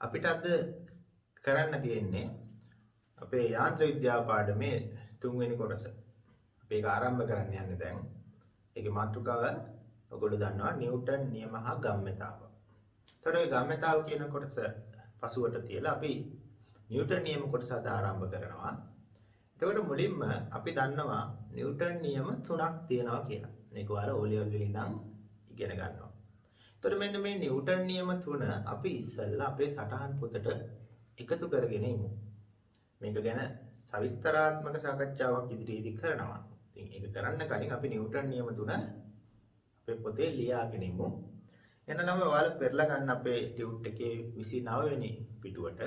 අපිට අද කරන්න තියෙන්නේ අපේ යාන්ත්‍ර විද්‍යාව පාඩමේ 3 වෙනි කොටස. අපි ඒක ආරම්භ කරන්න යන්නේ දැන්. ඒකේ මාතෘකාව ඔයගොල්ලෝ දන්නවා නිව්ටන් නියම හා ගම්‍යතාව. ඒතර ඒ ගම්‍යතාව කියන කොටස පසුවට තියලා අපි නිව්ටන් නියම කොටස අද ආරම්භ කරනවා. එතකොට මුලින්ම අපි දන්නවා නිව්ටන් නියම 3ක් තියෙනවා කියලා. මේක ඔයාලා O level වලින් ඉඳන් ඉගෙන ගන්නවා. එතකොට මෙන්න මේ නිව්ටන් නියම 3 අපි ඉස්සෙල්ලා අපේ සටහන් පොතට එකතු කරගෙන ඉමු. මේක ගැන සවිස්තරාත්මක සාකච්ඡාවක් ඉදිරියේදී කරනවා. ඉතින් ඒක කරන්න කලින් අපි නිව්ටන් නියම 3 අපේ පොතේ ලියාගෙන ඉමු. එනනම් ඔයාලා පෙරලා ගන්න අපේ ටියුට් එකේ 29 වෙනි පිටුවට.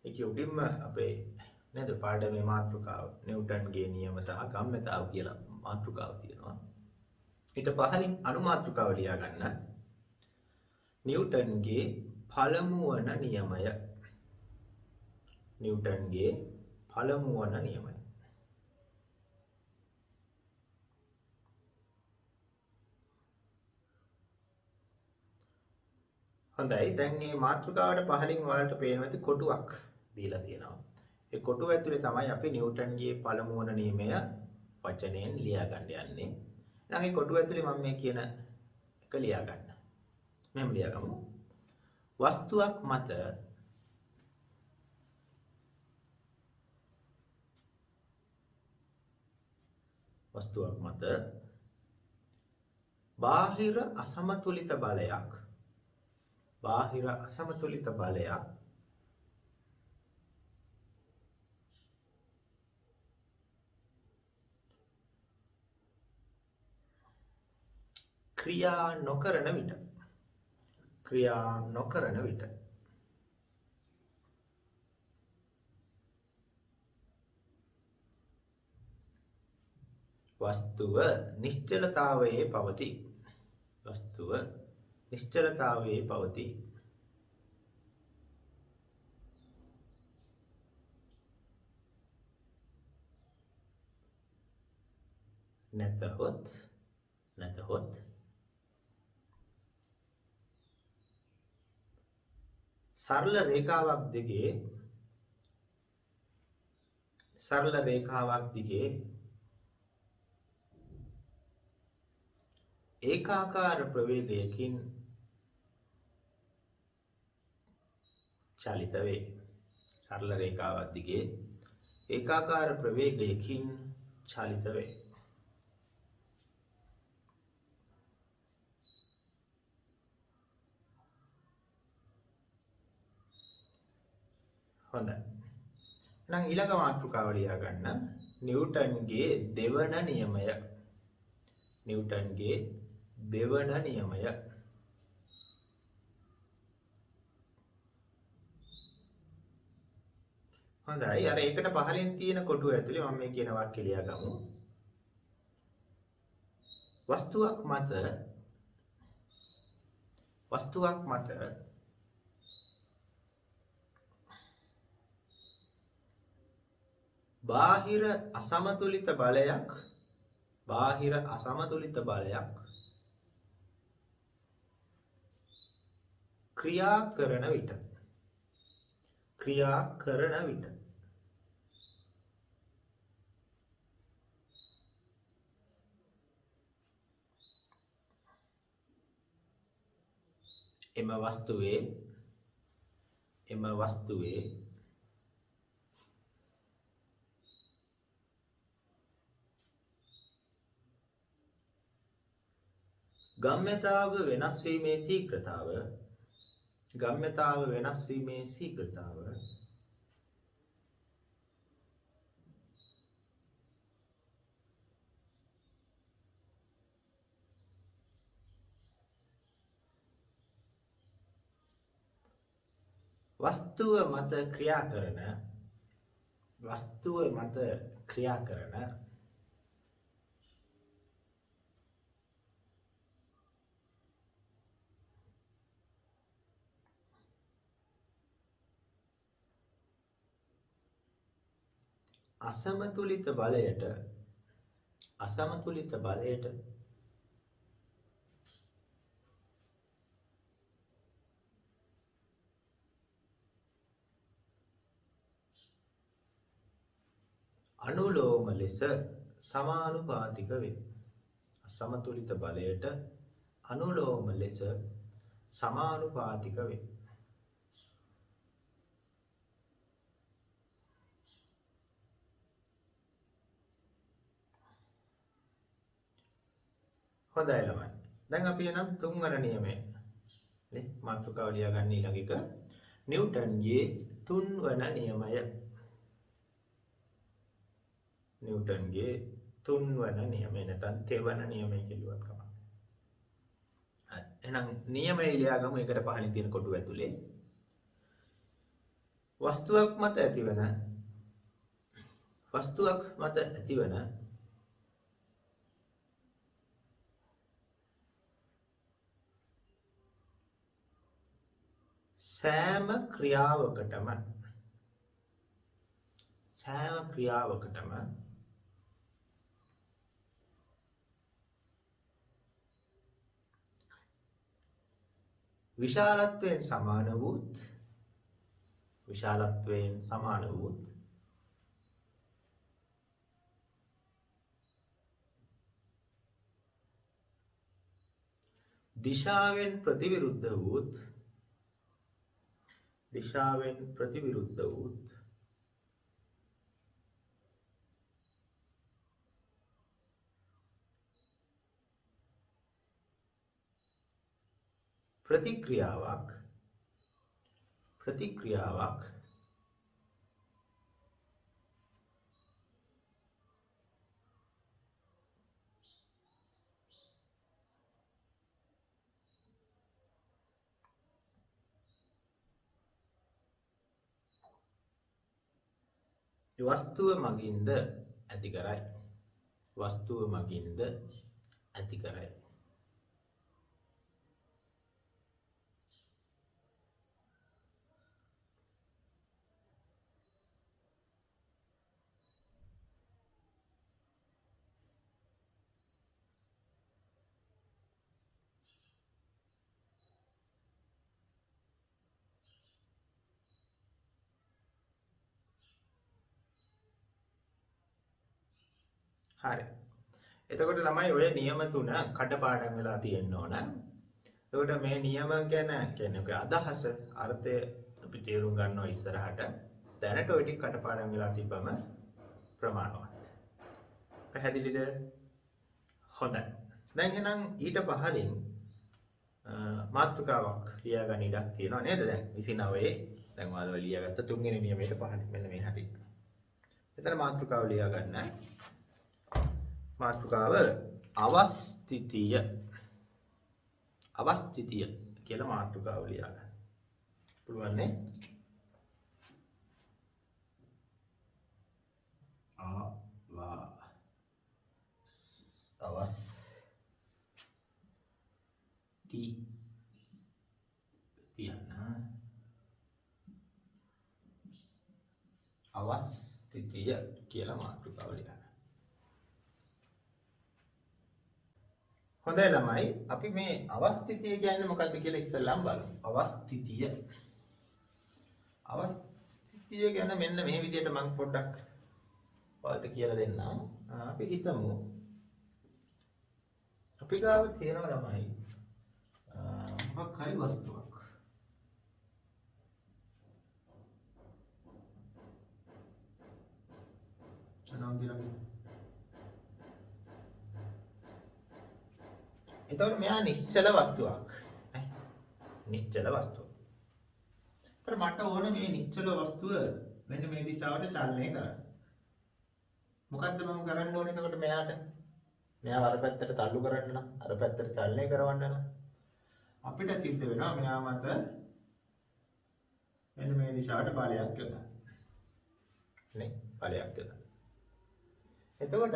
ඒකේ උඩින්ම අපේ නේද පාඩමේ මාතෘකාව නිව්ටන්ගේ නියම සහ ගම්‍යතාව කියලා මාතෘකාව තියෙනවා. ඊට පහලින් අනුමාතෘකාව ලියා ගන්න. නිව්ටන්ගේ පළමු වන නියමය. නිව්ටන්ගේ පළමු වන නියමය. හොඳයි දැන් මේ මාතෘකාවට පහලින් ඔයාලට පේනවා ඇති කොටුවක් දීලා තියෙනවා. ඒ කොටුව ඇතුලේ තමයි අපි නිව්ටන්ගේ පළමු වන නියමය වචනයෙන් ලියා ගන්න යන්නේ. එහෙනම් මේ කොටුව ඇතුලේ මම මේ කියන එක ලියා ගන්න. මෙහෙම ලියාගමු. වස්තුවක් මත බාහිර අසමතුලිත බලයක් ක්‍රියා නොකරන විට වස්තුව නිශ්චලතාවයේ පවතී. නැතහොත් සරල රේඛාවක් දිගේ ඒකාකාර ප්‍රවේගයකින් චලිත වේ. සරල රේඛාවක් දිගේ ඒකාකාර ප්‍රවේගයකින් චලිත වේ. හොඳයි. එහෙනම් ඊළඟ මාතෘකාව ලියා ගන්න. නිව්ටන්ගේ දෙවන නියමය. හොඳයි. අර ඒකට පහලින් තියෙන කොටුව ඇතුලේ මම මේ කියන වාක්‍ය ලියාගමු. වස්තුවක් මත බාහිර අසමතුලිත බලයක් ක්‍රියා කරන විට එම වස්තුවේ ගම්‍යතාව වෙනස් වීමේ ශීඝ්‍රතාව වස්තුව මත ක්‍රියා කරන අසමතුලිත බලයට අනුලෝම ලෙස සමානුපාතික වේ. අසමතුලිත බලයට අනුලෝම ලෙස සමානුපාතික වේ. හොඳයි ළමයි. දැන් අපි එනම් තුන්වන නියමය නේ මාතෘකාව ලියා ගන්න ඊළඟ එක නිව්ටන්ගේ තුන්වන නියමය. නිව්ටන්ගේ තුන්වන නියමය නැත්නම් තෙවන නියමය කියලාවත් කමක්. හරි. එහෙනම් නියමය ලියා ගමු. ඒකට පහලින් තියෙන කොටුව ඇතුලේ වස්තුවක් මත ඇතිවන සෑම ක්‍රියාවකටම විශාලත්වයෙන් සමාන වූත් දිශාවෙන් ප්‍රතිවිරුද්ධ වූත් ප්‍රතික්‍රියාවක් වස්තුව මගින්ද ඇති කරයි. හරි. එතකොට ළමයි ඔය නියම තුන කඩපාඩම් වෙලා තියෙන්න ඕන. එතකොට මේ නියම කියන්නේ ඔක අදහස අර්ථය අපි තේරුම් ගන්නවා ඉස්සරහට. දැනට ඔය ටික කඩපාඩම් වෙලා තිබ්බම ප්‍රමාණවත්. පැහැදිලිද? හොඳයි. දැන් එහෙනම් ඊට පහලින් මාතෘකාවක් ලියා ගන්න ඉඩක් තියෙනවා නේද? දැන් 29 දැන් ඔයාලා ලියාගත්ත තුන්වෙනි නියමයට පහලින් මෙන්න මේ හැටි. එතන මාතෘකාව ලියා ගන්න. මාතෘකාව අවස්ථිතිය කියලා මාතෘකාව ලියා ගන්න. පුළුවන් නේ? අවස්ථිතිය කියලා මාතෘකාව ලියා ගන්න. හොඳයි ළමයි අපි මේ අවස්ථිතිය කියන්නේ මොකක්ද කියලා ඉස්සෙල්ලාම බලමු. අවස්ථිතිය ගැන මෙන්න මේ විදිහට මම පොඩ්ඩක් ඔයාලට කියලා දෙන්නම්. අපි හිතමු අපි ගාව තියෙනවා ළමයි මොකක් හරි වස්තුවක්. එතකොට මෙයා නිශ්චල වස්තුවක් නේ. නිශ්චල වස්තුව. ඒතර මට ඕන මේ නිශ්චල වස්තුව මෙන්න මේ දිශාවට චලනය කරන්න. මොකද්ද මම කරන්න ඕනේ එතකොට මෙයාට? මෙයාව අර පැත්තට තල්ලු කරන්න නම් අර පැත්තට චලනය කරවන්න නම් අපිට සිද්ධ වෙනවා මෙයා මත මෙන්න මේ දිශාවට බලයක් යොදන්න. නේ? බලයක් යොදන්න. එතකොට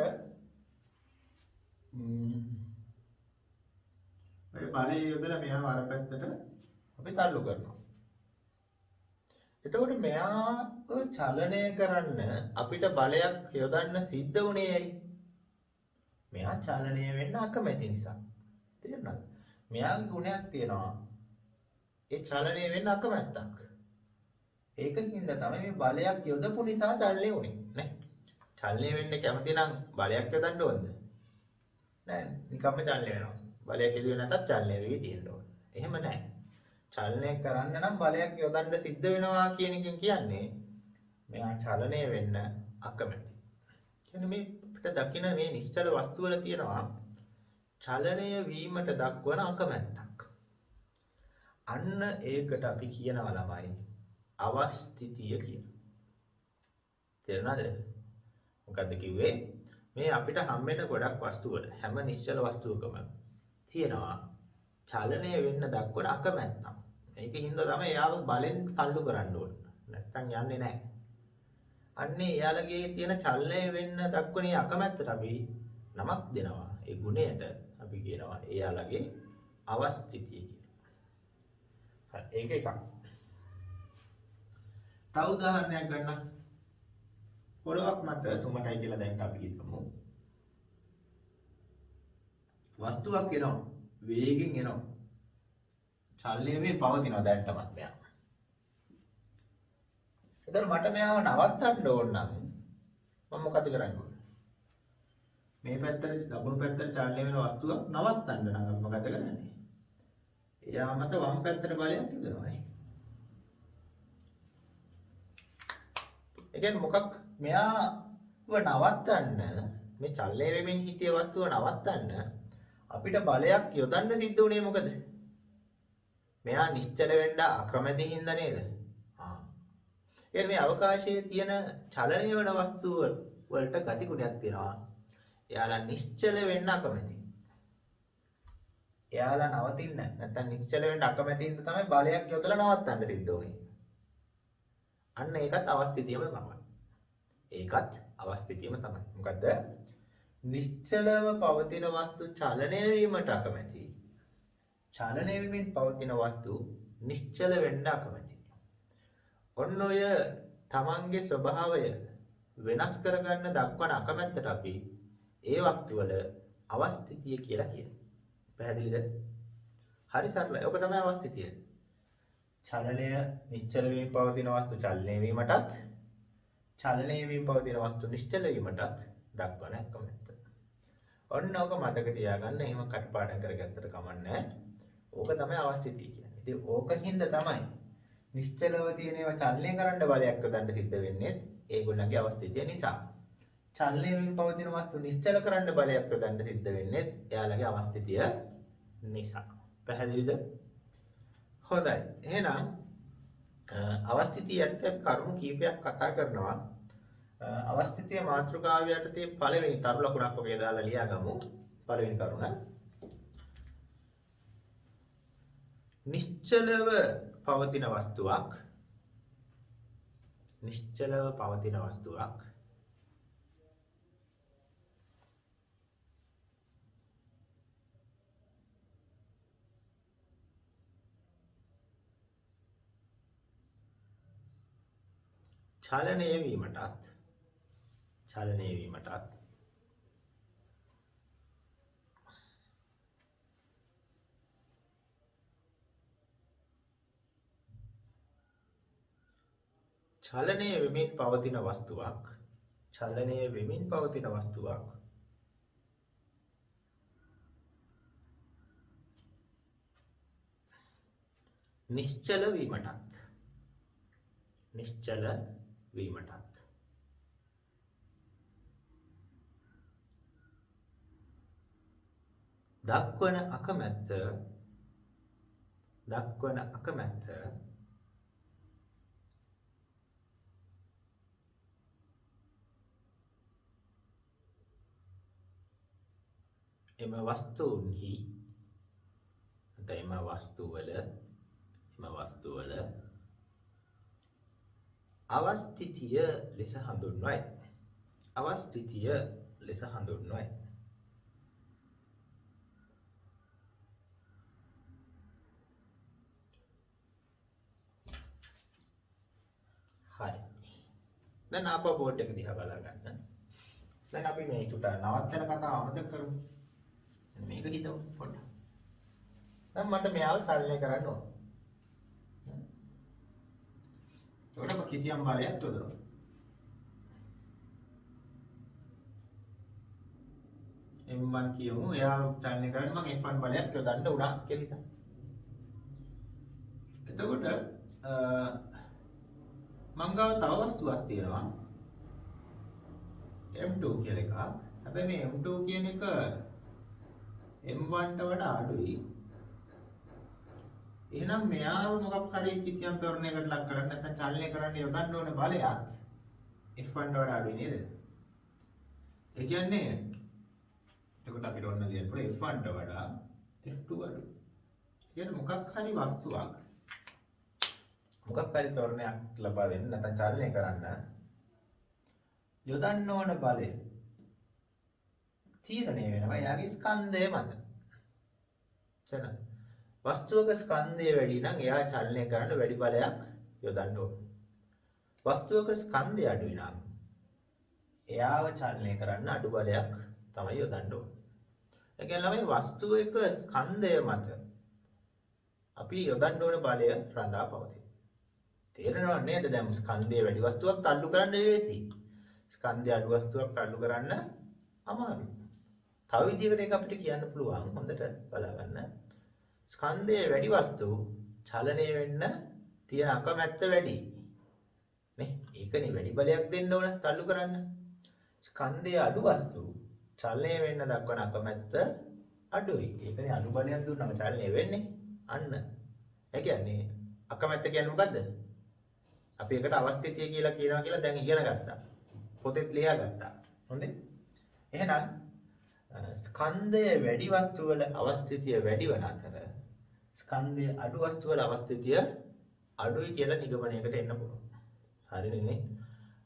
මේ බලය යොදලා මෙයාව අර පැත්තට අපි තල්ලු කරනවා. එතකොට මෙයාව චලනය කරන්න අපිට බලයක් යොදන්න සිද්ධ වුණේ ඇයි? මෙයා චලනය වෙන්න අකමැති නිසා. තේරුණාද? මෙයාගේ ගුණයක් තියෙනවා. ඒ චලනය වෙන්න අකමැත්තක්. ඒකකින්ද තමයි මේ බලයක් යොදපු නිසා චලනය වුනේ නේ. චලනය වෙන්න කැමති නම් බලයක් යොදන්න ඕනද? නෑ. නිකම්ම චලනය වෙනවා. බලයක් යොදුවේ නැතත් චලනය වෙවි තියෙන්න ඕන. එහෙම නෑ. චලනය කරන්න නම් බලයක් යොදන්න සිද්ධ වෙනවා කියන එකෙන් කියන්නේ මෙයා චලනය වෙන්න අකමැති. කියන්නේ මේ අපිට දකින මේ නිශ්චල වස්තු වල තියෙනවා චලනය වීමට දක්වන අකමැත්තක්. අන්න ඒකට අපි කියනවා ළමයි අවස්ථිතිය කියලා. තේරුණාද? මොකද්ද කිව්වේ? මේ අපිට හම්බෙන ගොඩක් වස්තු වල හැම නිශ්චල වස්තුවකම තියෙනවා චලනය වෙන්න දක්වන අකමැත්තක්. මේකින්ද තමයි එයාව බලෙන් තල්ලු කරන්න ඕන. නැත්තම් යන්නේ නැහැ. අන්නේ එයාලගේ තියෙන චලනය වෙන්න දක්වන අකමැත්තට අපි නමක් දෙනවා. ඒ ගුණයට අපි කියනවා එයාලගේ අවස්ථිතිය කියලා. හරි ඒක එකක්. තව උදාහරණයක් ගන්න. පොළොවක් මත සුමටයි කියලා දැන් අපි හිතමු. වස්තුවක් එනවා. වේගෙන් එනවා. චලනය මේ පවතිනවා දැන්ටමත් මෙයා. එතකොට මට මෙයාව නවත්තන්න ඕන නම් මම මොකද කරන්න ඕන? මේ පැත්තට දකුණු පැත්තට චලනය වෙන වස්තුවක් නවත්තන්න නම් අපි මොකද කරන්නේ? එයා මත වම් පැත්තට බලයක් යොදනවා නේ. ඒ කියන්නේ මොකක් මෙයාව නවත්තන්න මේ චලනය වෙමින් හිටිය වස්තුව නවත්තන්න අපිට බලයක් යොදන්න සිද්ධ වුණේ මොකද? මෙයා නිශ්චල වෙන්න අකමැති හින්දා නේද? මේ අවකාශයේ තියෙන චලනය වෙන වස්තු වලට ගති ගුණයක් තියෙනවා. එයාලා නිශ්චල වෙන්න අකමැති. එයාලා නවතින්න නැත්නම් නිශ්චල වෙන්න අකමැති හින්දා තමයි බලයක් යොදලා නවත්තන්න සිද්ධ වුනේ. අන්න ඒකත් අවස්ථිතියම තමයි. ඒකත් අවස්ථිතියම තමයි. මොකද්ද? නිශ්චලව පවතින වස්තු චලනය වීමට අකමැති. චලනය වීමෙන් පවතින වස්තු නිශ්චල වෙන්න අකමැති. ඔන්න ඔය තමන්ගේ ස්වභාවය වෙනස් කරගන්න දක්වන අකමැත්තට අපි ඒ වස්තු වල අවස්ථිතිය කියලා කියනවා. පැහැදිලිද? හරි සරලයි. ඔක තමයි අවස්ථිතිය. චලනය නිශ්චල වීම පවතින වස්තු චලනය වීමටත් චලනය වීම පවතින වස්තු නිශ්චල වීමටත් දක්වන අකමැත්ත. ඔන්න ඔක මතක තියාගන්න. එහෙම කටපාඩම් කරගත්තට කමන්නේ. ඕක තමයි අවස්ථිතිය කියන්නේ. ඉතින් ඕකින්ද තමයි නිශ්චලව තියෙන ඒවා චලනය කරන්න බලයක් යොදන්න සිද්ධ වෙන්නේ ඒගොල්ලන්ගේ අවස්ථිතිය නිසා. චලනය වීම පවතින වස්තු නිශ්චල කරන්න බලයක් යොදන්න සිද්ධ වෙන්නේ එයාලගේ අවස්ථිතිය නිසා. පැහැදිලිද? හොඳයි. එහෙනම් අවස්ථිතියට කරුණු කීපයක් කතා කරනවා. අවස්ථිතිය මාතෘකාව යටතේ පළවෙනි තරු ලකුණක් වගේ දාලා ලියාගමු. පළවෙනි කරුණ. නිශ්චලව පවතින වස්තුවක් චලනය වීමටත් චලනය වෙමින් පවතින වස්තුවක් නිශ්චල වීමටත් දක්වන අකමැත්ත එම වස්තුන්හි එම වස්තුවල අවස්ථිතිය ලෙස හඳුන්වයි. හරි. දැන් ආපහු බෝඩ් එක දිහා බලා ගන්න. දැන් අපි මේ චුට්ට නවත්තන කතාව අමතක කරමු. මේක හිතමු පොඩ්ඩක්. දැන් මට මෙයාව චලනය කරන්න ඕන. ඒකට කිසියම් බලයක් යොදනවා. M1 කියමු. එයා චලනය කරන්නේ මම F1 බලයක් යොදන්න උනා කියලා හිතන්න. එතකොට මං ගාව තව වස්තුවක් තියෙනවා. M2 කියලා එකක්. හැබැයි මේ M2 කියන එක M1 ට වඩා අඩුයි. එහෙනම් මෙයාව මොකක් හරි කිසියම් තොරණයකට ලක් කරන්න නැත්නම් චලනය කරන්න යොදන්න ඕන බලයත් F1 ට වඩා අඩුයි නේද? ඒ කියන්නේ එතකොට අපිට ඕන ලියන්න පුළුවන් F1 ට වඩා F2 අඩුයි. කියන්නේ මොකක් හරි වස්තුවක් මොකක් හරි තොරණයක් ලබා දෙන්න නැත්නම් චලනය කරන්න යොදන්න ඕන බලය තීරණය වෙනවා එයාගේ ස්කන්ධය මත. එහෙනම් වස්තුවක ස්කන්ධය වැඩි නම් එයා චලනය කරන්න වැඩි බලයක් යොදන්න ඕන. වස්තුවක ස්කන්ධය අඩුයි නම් එයාව චලනය කරන්න අඩු බලයක් තමයි යොදන්න ඕන. ඒ කියන්නේ ළමයි වස්තුවක ස්කන්ධය මත අපි යොදන්න ඕන බලය රඳා පවතී. තේරෙනව නේද? දැන් ස්කන්ධය වැඩි වස්තුවක් තල්ලු කරන්න ලේසි. ස්කන්ධය අඩු වස්තුවක් තල්ලු කරන්න අමාරුයි. තව විදිහකට ඒක අපිට කියන්න පුළුවන් හොඳට බලාගන්න. ස්කන්ධයේ වැඩි වස්තු චලනය වෙන්න තියෙන අකමැත්ත වැඩි. නේ? ඒකනේ වැඩි බලයක් දෙන්න ඕන තල්ලු කරන්න. ස්කන්ධයේ අඩු වස්තු චලනය වෙන්න දක්වන අකමැත්ත අඩුයි. ඒකනේ අඩු බලයක් දුන්නම චලනය වෙන්නේ. අන්න. ඒ කියන්නේ අකමැත්ත කියන්නේ මොකද්ද? අපි එකට අවස්ථිතිය කියලා කියනවා කියලා දැන් ඉගෙන ගත්තා. පොතෙත් ලියා ගත්තා. හොඳේ? එහෙනම් ස්කන්ධයේ වැඩි වස්තු වල අවස්ථිතිය වැඩි වන අතර ස්කන්ධයේ අඩු වස්තු වල අවස්ථිතිය අඩුයි කියලා නිගමනයකට එන්න පුළුවන්. හරිනේ නේ?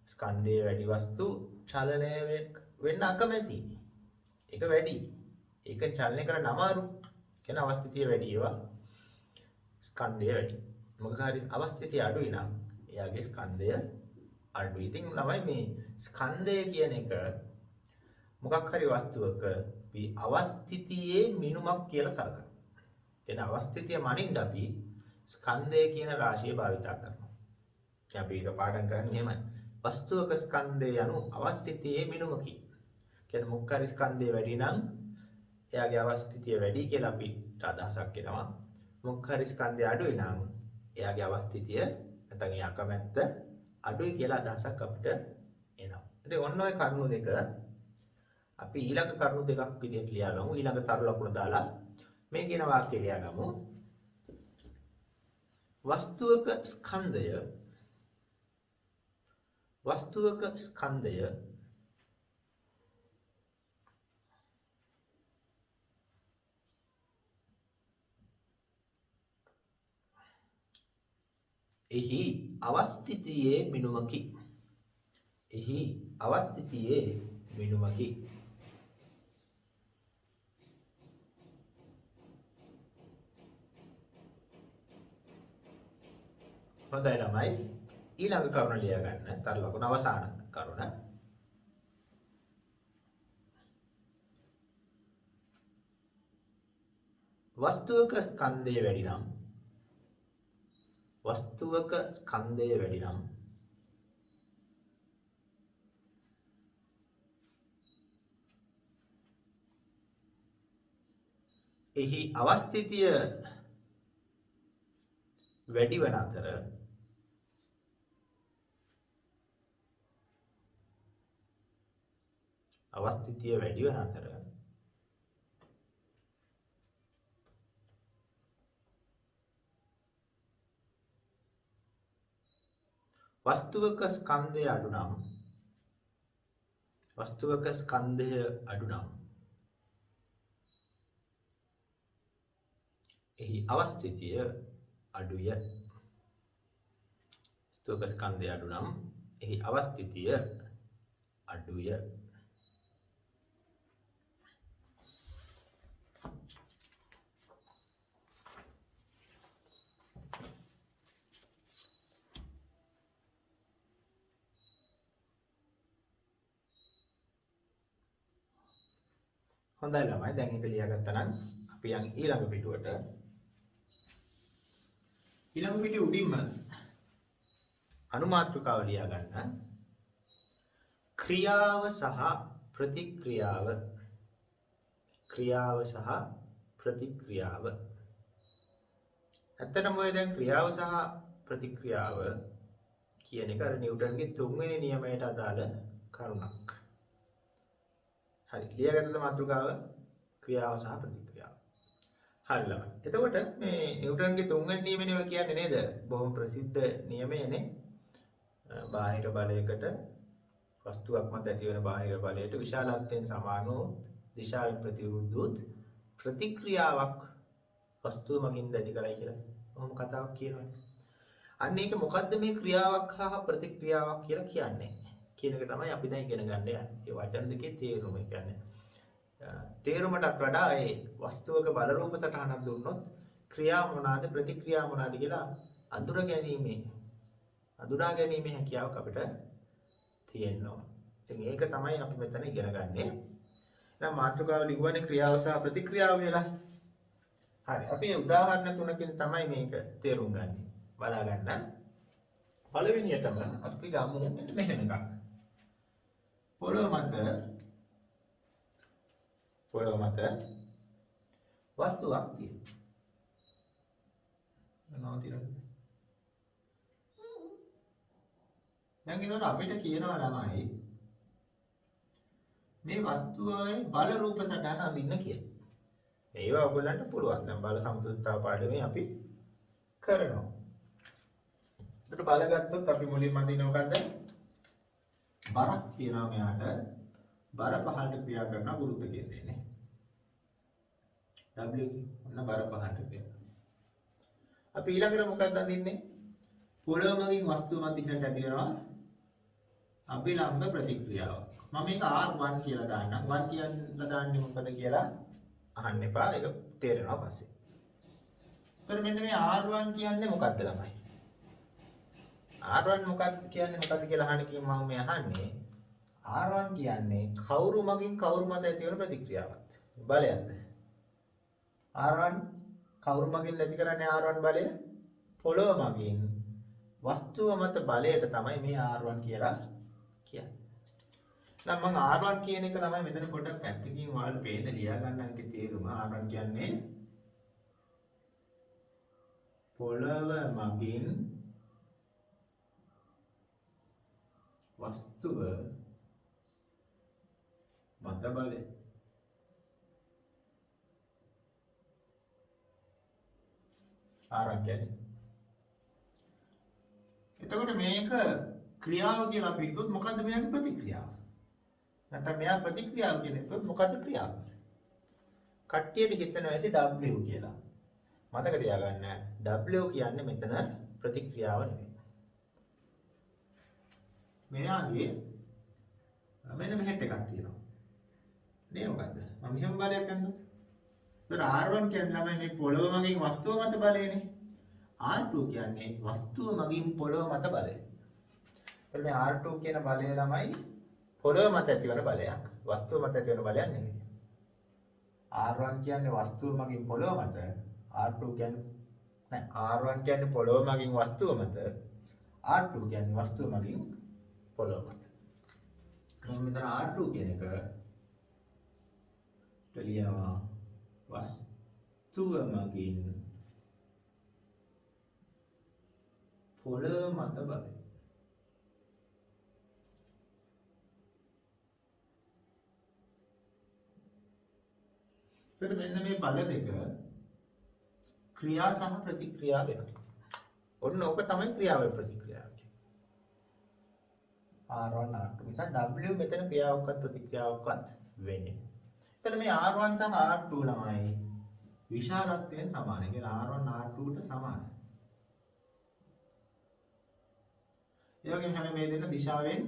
ස්කන්ධයේ වැඩි වස්තු චලනය වෙන්න අකමැති. ඒක වැඩි. ඒක චලනය කරන්න අමාරු. කියන අවස්ථිතිය වැඩි ඒවා. ස්කන්ධය වැඩි. මොකක් හරි අවස්ථිතිය අඩුයි නම් එයාගේ ස්කන්ධය අඩුයි. ඉතින් ළමයි මේ ස්කන්ධය කියන එක මොකක් හරි වස්තුවක අපි අවස්ථිතියේ මිනුමක් කියලා සලකනවා. එන අවස්ථිතිය මනින්න අපි ස්කන්ධය කියන රාශිය භාවිතා කරනවා. අපි ඒක පාඩම් කරන්නේ එහෙමයි. වස්තුවක ස්කන්ධය යනු අවස්ථිතියේ මිනුමකි. කියන්නේ මොකක් හරි ස්කන්ධය වැඩි නම් එයාගේ අවස්ථිතිය වැඩි කියලා අපිට අදහසක් එනවා. මොකක් හරි ස්කන්ධය අඩුයි නම් එයාගේ අවස්ථිතිය නැත්නම් ඒ අකමැත්ත අඩුයි කියලා අදහසක් අපිට එනවා. ඉතින් ඔන්න ඔය කරුණු දෙක අපි ඊළඟ කරුණු දෙකක් විදිහට ලියාගමු. ඊළඟ තරු ලකුණ දාලා මේ කියන වාක්‍යය ලියාගමු. වස්තුවක ස්කන්ධය එහි අවස්ථිතියේ මිනුමකි. එහි අවස්ථිතියේ මිනුමකි. හොඳයි ළමයි. ඊළඟ කරුණ ලියා ගන්න. තර ලකුණ අවසාන කරුණ. වස්තුවක ස්කන්ධය වැඩි නම් එහි අවස්ථිතිය වැඩි වන අතර වස්තුවක ස්කන්ධය අඩු නම් එහි අවස්ථිතිය අඩුය. වස්තුවක ස්කන්ධය අඩු නම් එහි අවස්ථිතිය අඩුය. හොඳයි ළමයි, දැන් මේක ලියාගත්තා නම් අපි යන් ඊළඟ පිටුවට. ඊළඟ පිටුවේ උඩින්ම අනුමාත්‍රිකාව ලියා ගන්න. ක්‍රියාව සහ ප්‍රතික්‍රියාව ක්‍රියාව සහ ප්‍රතික්‍රියාව. ඇත්තටම ඔය දැන් ක්‍රියාව සහ ප්‍රතික්‍රියාව කියන එක අර නිව්ටන්ගේ තුන්වෙනි නියමයට අදාළ කරුණක්. හරි. ලියාගත්තද මාතෘකාව? ක්‍රියාව සහ ප්‍රතික්‍රියාව. හරි ළමයි. එතකොට මේ නිව්ටන්ගේ තුන්වෙනි නියමනේ ඔය කියන්නේ නේද? බොහොම ප්‍රසිද්ධ නියමයනේ. බාහිර බලයකට වස්තුවක් මත ඇතිවන බාහිර බලයට විශාලත්වයෙන් සමාන වූ දිශාවෙන් ප්‍රතිවිරුද්ධ වූ ප්‍රතික්‍රියාවක් වස්තුව මගින් ඇති කරයි කියලා ඔහොම කතාවක් කියනවනේ. අන්න ඒක මොකද්ද මේ ක්‍රියාවක් හා ප්‍රතික්‍රියාවක් කියලා කියන්නේ? කියන එක තමයි අපි දැන් ඉගෙන ගන්න යන්නේ. ඒ වචන දෙකේ තේරුම. ඒ කියන්නේ තේරුමටත් වඩා ඒ වස්තුවක බල රූප සටහනක් දුන්නොත් ක්‍රියා මොනවාද ප්‍රතික්‍රියා මොනවාද කියලා අඳුනා ගැනීමේ හැකියාවක් අපිට තියෙනවා. ඉතින් ඒක තමයි අපි මෙතන ඉගෙන ගන්නේ. දැන් මාතෘකාව ලිව්වනේ ක්‍රියාව සහ ප්‍රතික්‍රියාව කියලා. හරි. අපි උදාහරණ තුනකින් තමයි මේක තේරුම් ගන්න. බලා ගන්න. පළවෙනියටම අපි ගමු මෙහෙම එකක්. පොළොව මත වස්තුවක් තියෙනවා. දැන් ඒනොත් අපිට කියනවා ළමයි මේ වස්තුවේ බල රූප සටහන අඳින්න කියලා. ඒවා ඔයගොල්ලන්ට පුළුවන්. දැන් බල සමතුලිතතාව පාඩමේ අපි කරනවා. ඒකට බල ගත්තොත් අපි මුලින්ම අඳින්නේ මොකද්ද? බරක් තියනවා මෙයාට. බර පහළට ක්‍රියා කරන ගුරුත්ව කේන්ද්‍රයනේ. W ඔන්න බර පහළට ක්‍රියා. අපි ඊළඟට මොකක්ද අඳින්නේ? පොළොව මගින් වස්තුව මත ඉහළට ඇදිනවා අභිලම්බ ප්‍රතික්‍රියාව. මම මේක R1 කියලා දාන්නම්. 1 කියලා දාන්නේ මොකද කියලා අහන්න එපා. ඒක තේරෙනවා පස්සේ. ඒතර මෙන්න මේ R1 කියන්නේ මොකක්ද ළමයි? R1 මොකක්ද කියලා අහන්න කිව්වම මම මේ අහන්නේ R1 කියන්නේ කවුරු මගින් කවුරු මත ඇති වෙන ප්‍රතික්‍රියාවක්. බලයක්ද? R1 කවුරු මගින් ඇති කරන්නේ R1 බලය? පොළොව මගින් වස්තුව මත බලයට තමයි මේ R1 කියලා කියන්නේ. දැන් මම R1 කියන එක තමයි මෙතන පොඩ්ඩක් පැත්තකින් ඔයාලට පේන්න ලියා ගන්න එකේ තේරුම. R1 කියන්නේ පොළොව මගින් වස්තුව මත බලය. R1 කියන්නේ. එතකොට මේක ක්‍රියාව කියලා අපි හිතුවොත් මොකද්ද මෙයාගේ ප්‍රතික්‍රියාව? නැත්නම් මෙයා ප්‍රතික්‍රියාව කියලා හිතුවොත් මොකද්ද ක්‍රියාව? කට්ටියට හිතනවා ඇති W කියලා. මතක තියාගන්න W කියන්නේ මෙතන ප්‍රතික්‍රියාව නෙමෙයි. මෙයාගේ මෙන්න මෙහෙට එකක් තියෙනවා. මේ මොකද්ද? මම මෙහෙම බලයක් ගන්නොත්. ඒතර R1 කියන්නේ ළමයි මේ පොළොව මගින් වස්තුව මත බලයනේ. R2 කියන්නේ වස්තුව මගින් පොළොව මත බලය. ඒතර මේ R2 කියන බලය ළමයි පොළොව මත ඇතිවන බලයක්. වස්තුව මත ඇතිවන බලයක් නෙමෙයි. R1 කියන්නේ වස්තුව මගින් පොළොව මත. R2 කියන්නේ R1 කියන්නේ පොළොව මගින් වස්තුව මත. R2 කියන්නේ වස්තුව මගින් පොළොව මත. මම මෙතන R2 කියන එක ලියනවා වස්තුව මගින් පොළොව මත බලය. එතකොට මෙන්න මේ බල දෙක ක්‍රියා සහ ප්‍රතික්‍රියා වෙනවා. ඔන්න ඕක තමයි ක්‍රියාවේ ප්‍රතික්‍රියාව කියන්නේ. R1 R2 නිසා W මෙතන ක්‍රියාවක්වත් ප්‍රතික්‍රියාවක්වත් වෙන්නේ. එතකොට මේ R1 සහ R2 ළමයි විශාලත්වයෙන් සමාන. ඒ කියන්නේ R1 R2ට සමානයි. ඒ වගේම හැම මේ දෙන්න දිශාවෙන්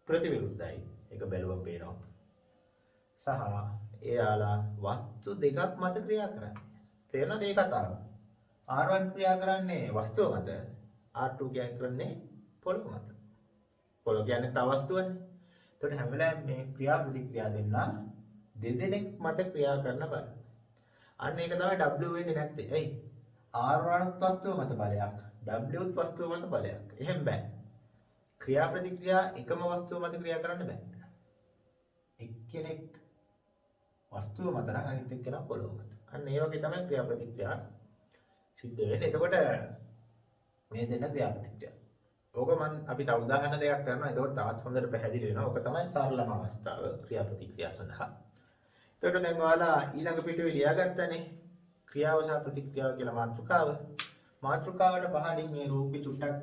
ප්‍රතිවිරුද්ධයි. ඒක බැලුවම පේනවා. සහ එයාලා වස්තු දෙකක් මත ක්‍රියා කරන්නේ. තේරෙනවද මේ කතාව? R1 ක්‍රියා කරන්නේ වස්තුව මත. R2 කරන්නේ පොළොව මත. පොළොව කියන්නේ තව වස්තුවනේ. එතකොට හැම වෙලාවෙම මේ ක්‍රියා ප්‍රතික්‍රියා දෙදෙනෙක් මත ක්‍රියා කරන බල. අන්න ඒක තමයි W වෙන්නේ නැත්තේ. එයි R1 වස්තුව මත බලයක්. W වස්තුව මත බලයක්. එහෙම බෑ. ක්‍රියා ප්‍රතික්‍රියා එකම වස්තුව මත ක්‍රියා කරන්න බෑ. එක්කෙනෙක් වස්තුව මත නම් අනිත් එක්කෙනා පොළොව මත. අන්න ඒ වගේ තමයි ක්‍රියා ප්‍රතික්‍රියා සිද්ධ වෙන්නේ. එතකොට මේ දෙන්න ක්‍රියා ප්‍රතික්‍රියා. ඕක අපි තව උදාහරණ දෙකක් කරනවා. එතකොට තවත් හොඳට පැහැදිලි වෙනවා. ඕක තමයි සරලම අවස්ථාව ක්‍රියා ප්‍රතික්‍රියා සඳහා. එතකොට දැන් ඔයාලා ඊළඟ පිටුවේ ලියාගත්තනේ ක්‍රියාව සහ ප්‍රතික්‍රියාව කියලා මාතෘකාව. මාතෘකාවට පහළින් මේ රූපي චුට්ටක්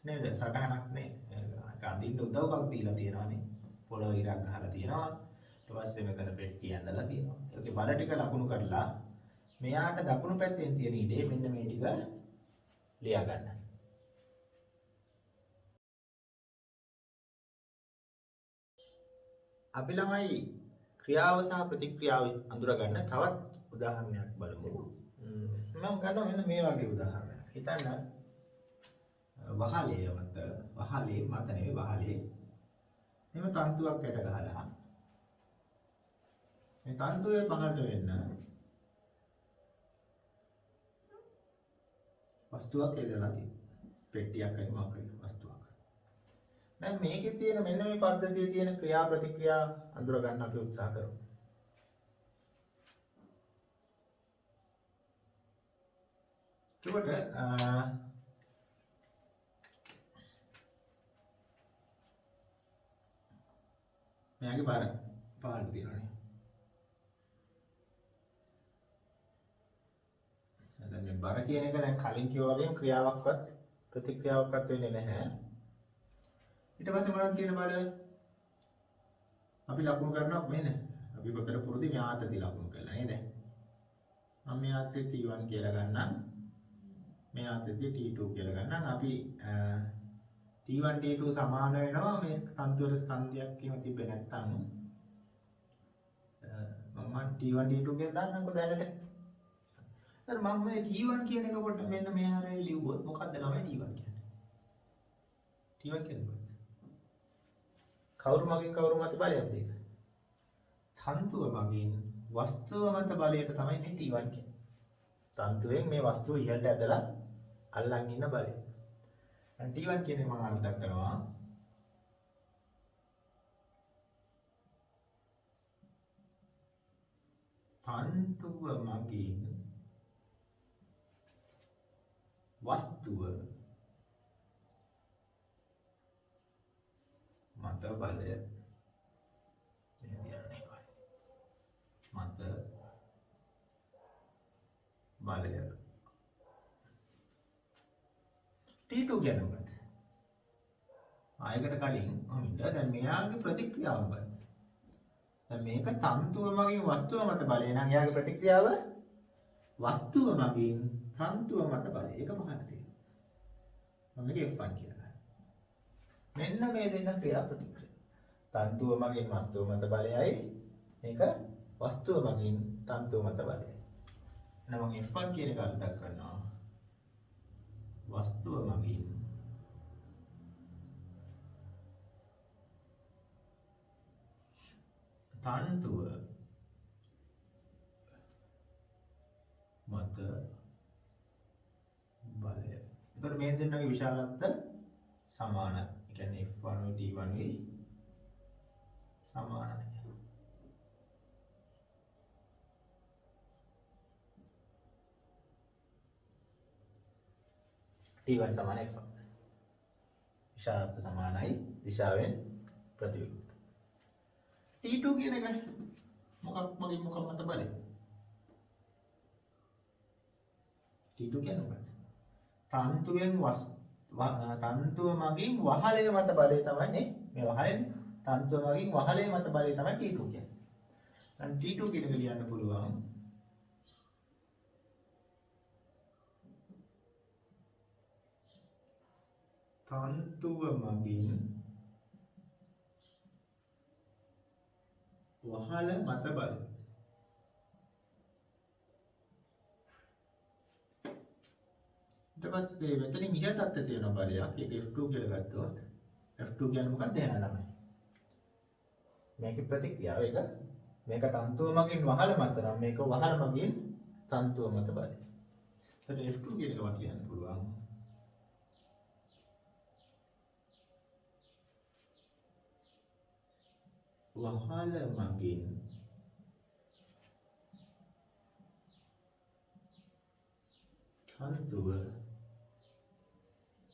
නේද? සටහනක් නේ. ඒක අඳින්න උදව්වක් දීලා තියෙනවානේ. පොළොව ඉරක් ගහලා තියෙනවා. ඊට පස්සේ මෙතන පෙට්ටිය ඇඳලා තියෙනවා. ඒකේ බල ටික ලකුණු කරලා මෙයාට දකුණු පැත්තෙන් තියෙන ඉඩේ මෙන්න මේ ටික ලියා ගන්න. අපි ළමයි ක්‍රියාව සහ ප්‍රතික්‍රියාව අඳුර ගන්න තවත් උදාහරණයක් බලමු. මම ගන්නවා මෙන්න මේ වගේ උදාහරණයක්. හිතන්න වහලේ මත නෙවෙයි වහලේ මෙම තන්තුවක් යට ගහලා මේ තන්තුවේ පහළට වෙන්න වස්තුවක් එල්ලලා තියෙනවා. පෙට්ටියක් හරි මොකක් හරි වස්තුවක්. දැන් මේකේ තියෙන මෙන්න මේ පද්ධතියේ තියෙන ක්‍රියා ප්‍රතික්‍රියා අඳුර ගන්න අපි උත්සාහ කරමු. එතකොට මෙයාගේ බර පහළට තියෙනවානේ. දැන් මේ බර කියන එක දැන් කලින් කිව්වා වගේම ක්‍රියාවක්වත් ප්‍රතික්‍රියාවක්වත් වෙන්නේ නැහැ. ඊට පස්සේ මොනවද තියෙන බල? අපි ලකුණු කරනවා මෙන්න. අපි පොතට පුරුදු මේ ආතති ලකුණු කරලා නේද? මම මේ ආතති T1 කියලා ගන්නම්. මේ ආතති T2 කියලා ගන්නම්. අපි T1 T2 සමාන වෙනවා මේ තන්තුවල ස්කන්ධයක් කියම තිබ්බේ නැත්නම් මම T1 T2 කියලා දාන්නම්කෝ දැනට. අර මම මේ T1 කියන එක කොට මෙන්න මේ හැරේ ලිව්වොත් මොකක්ද ළමයි T1 කියන්නේ? T1 කියන්නේ මොකක්ද? කවුරු මගින් කවුරු මත බලයක්ද ඒක? තන්තුව මගින් වස්තුව මත බලයට තමයි මේ T1 කියන්නේ. තන්තුවෙන් මේ වස්තුව ඉහළට ඇදලා අල්ලන් ඉන්න බලය. දැන් T1 කියන්නේ මම අර්ථ කරනවා තන්තුව මගින් වස්තුව මත බලය මත බලය T2 කියන්නේ මොකක්ද? ආයකට කලින් කොහොමද? දැන් මෙයාගේ ප්‍රතික්‍රියාව මොකක්ද? දැන් මේක තන්තුව මගින් වස්තුව මත බලය නම් එයාගේ ප්‍රතික්‍රියාව වස්තුව මගින් තන්තුව මත බලය. ඒක පහළ තියෙනවා. මම මේක F1 කියලා. මෙන්න මේ දෙන්න ක්‍රියා ප්‍රතික්‍රියා. තන්තුව මගින් වස්තුව මත බලයයි මේක වස්තුව මගින් තන්තුව මත බලයයි. එහෙනම් මම F1 කියන එක අර්ථ කරනවා. වස්තුව මගින් තන්තුව මත බලය. එතකොට මේ දෙන්නගේ විශාලත්ව සමානයි. ඒ කියන්නේ F1 T1 සමානයි. T1 සමාන F1. විශාලත්ව සමානයි දිශාවෙන් ප්‍රතිවිරුද්ධ. T2 කියන එක මොකක් මගින් මොකක් මත බලය? T2 කියන්නේ මොකක්ද? තන්තුවෙන් තන්තුව මගින් වහලය මත බලය තමයි නේ. මේ වහලේනේ. තන්තුව මගින් වහලය මත බලය තමයි T2 කියන්නේ. දැන් T2 කියන එක ලියන්න පුළුවන්. තන්තුව මගින් වහල මත බලය. ඊට පස්සේ මෙතනින් ඉහළට තියෙන බලයක් ඒක F2 කියලා ගත්තොත් F2 කියන්නේ මොකක්ද එහෙනම් ළමයි? මේකේ ප්‍රතික්‍රියාව ඒක මේක තන්තුව මගින් වහල මත නම් මේක වහල මගින් තන්තුව මත බලය. එතකොට F2 කියන එක මට කියන්න පුළුවන්. වහල මගින් තන්තුව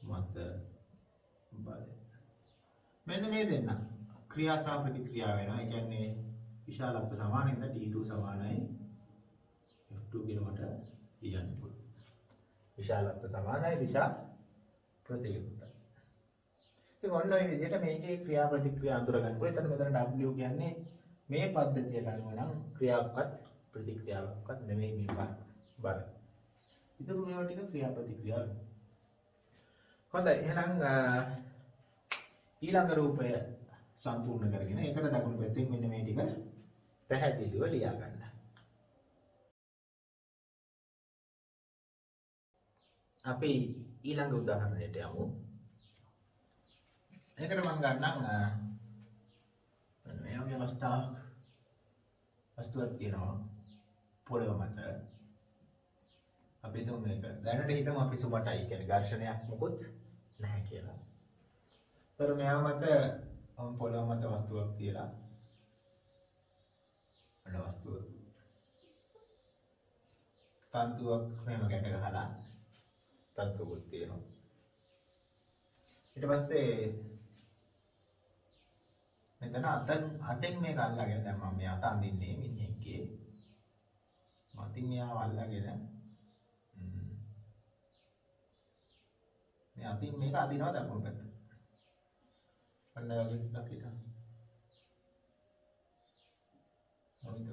මත බලය. මෙන්න මේ දෙන්න ක්‍රියා සහ ප්‍රතික්‍රියා වෙනවා. ඒ කියන්නේ විශාලත්ව සමාන ඉඳ T2 සමානයි F2 කියන කොට ලියන්න පුළුවන්. විශාලත්ව සමානයි දිශා ප්‍රතිවිරුද්ධයි. ඒක ඔන්න ඔය විදිහට මේකේ ක්‍රියා ප්‍රතික්‍රියා අඳුර ගන්න පුළුවන්. එතන මෙතන W කියන්නේ මේ පද්ධතියට අනුව නම් ක්‍රියාවක්වත් ප්‍රතික්‍රියාවක්වත් නෙමෙයි මේ බල. ඉතින් මේවා ටික ක්‍රියා ප්‍රතික්‍රියා වෙනවා. හොඳයි එහෙනම් ඊළඟ රූපය සම්පූර්ණ කරගෙන ඒකට දකුණු පැත්තෙන් මෙන්න මේ ටික පැහැදිලිව ලියා ගන්න. අපි ඊළඟ උදාහරණයට යමු. ඒකට මම ගන්නම් මේ වගේ අවස්ථාවක් වස්තුවක් තියෙනවා පොළව මත. අපි හිතමු මේක දැනට හිතමු අපි සුබටයි කියන්නේ ඝර්ෂණයක් මොකුත් නැහැ කියලා. තර මෙයා මත පොළව මත වස්තුවක් තියලා අර වස්තුව තන්තුවක් මෙහෙම ගැට ගහලා තන්තුවක් තියෙනවා. ඊට පස්සේ මෙතන අතෙන් මේක අල්ලගෙන දැන් මම මේ අත අඳින්නේ මිනිහෙක්ගේ මතින් මෙයාව අල්ලගෙන මේ අතින් මේක අදිනවා දකුණු පැත්ත. අන්න වගේ එකක් හිතන්න. හරිද?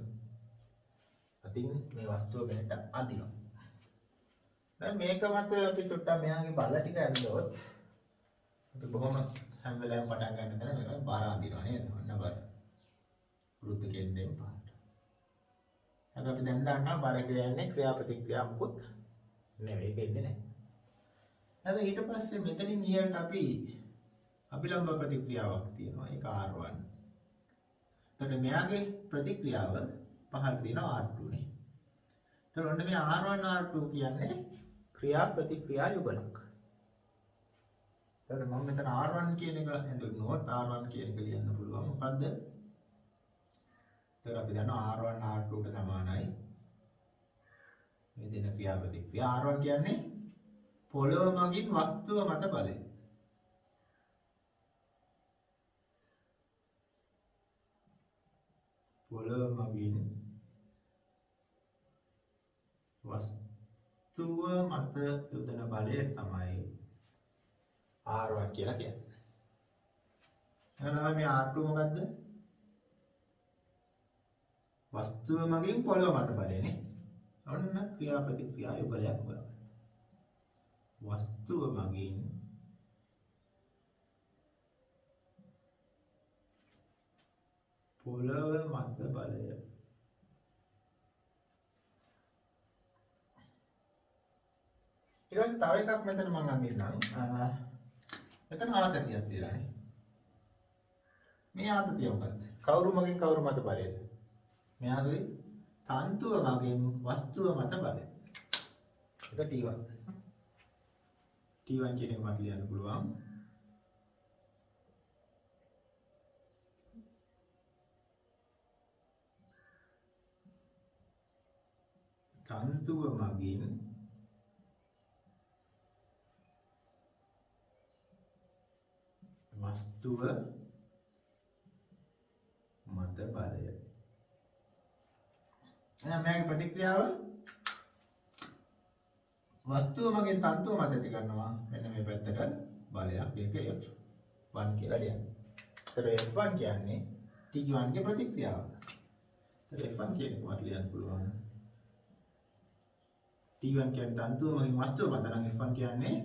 අතින් මේ වස්තුව වෙනට අදිනවා. දැන් මේක මත අපි චුට්ටක් මෙයාගේ බල ටික ඇල්ලුවොත් අපි බොහොම හැම වෙලාවෙම පටන් ගන්න තැන මේක බාර අදිනවා නේද? ඔන්න බාර. වෘත්ත කේන්ද්‍රයෙන් පහට. අපි දැන් දන්නවා බාර කියන්නේ ක්‍රියා ප්‍රතික්‍රියා මුකුත් නෙවෙයි වෙන්නේ නැහැ. හැබැයි ඊට පස්සේ මෙතනින් ඉහළට අපි අභිලම්බ ප්‍රතික්‍රියාවක් තියෙනවා. ඒක R1. එතකොට මෙයාගේ ප්‍රතික්‍රියාව පහළ තියෙනවා R2 නේ. එතකොට ඔන්න මේ R1 R2 කියන්නේ ක්‍රියා ප්‍රතික්‍රියා යුගලක්. එතකොට මම මෙතන R1 කියන එක හඳුන්වුවොත් R1 කියන එක ලියන්න පුළුවන්. මොකද්ද? එතකොට අපි දන්නවා R1 R2 ට සමානයි. මේ දෙන ක්‍රියා ප්‍රතික්‍රියා R1 කියන්නේ පොළොව මගින් වස්තුව මත බලය. පොළොව මගින් වස්තුව මත යොදන බලය තමයි R1 කියලා කියන්නේ. එහෙනම් මේ R2 මොකද්ද? වස්තුව මගින් පොළොව මත බලයනේ. ඔන්න ක්‍රියා ප්‍රතික්‍රියා යුගලයක් බලන්න. වස්තුව මගින් පොළොව මත බලය. ඊළඟ තව එකක් මෙතන මම අඳින්නම්. මෙතන ආතතියක් තියෙනවානේ. මේ ආතතිය මොකක්ද? කවුරු මගින් කවුරු මත බලයද? මෙයාගේ තන්තුව මගින් වස්තුව මත බලය. ඒක T1. T1 කියන එක මට ලියන්න පුළුවන්. තන්තුව මගින් වස්තුව මත බලය. එහෙනම් මේකේ ප්‍රතික්‍රියාව වස්තුව මගින් තන්තුව මත ඇති කරනවා. මෙන්න මේ පැත්තට බලයක්. ඒක F1 කියලා ලියන්න. ඒතර F1 කියන්නේ T1 ගේ ප්‍රතික්‍රියාව. ඒතර F1 කියන එක මට ලියන්න පුළුවන්. T1 කියන්නේ තන්තුව මගින් වස්තුව මත නම් F1 කියන්නේ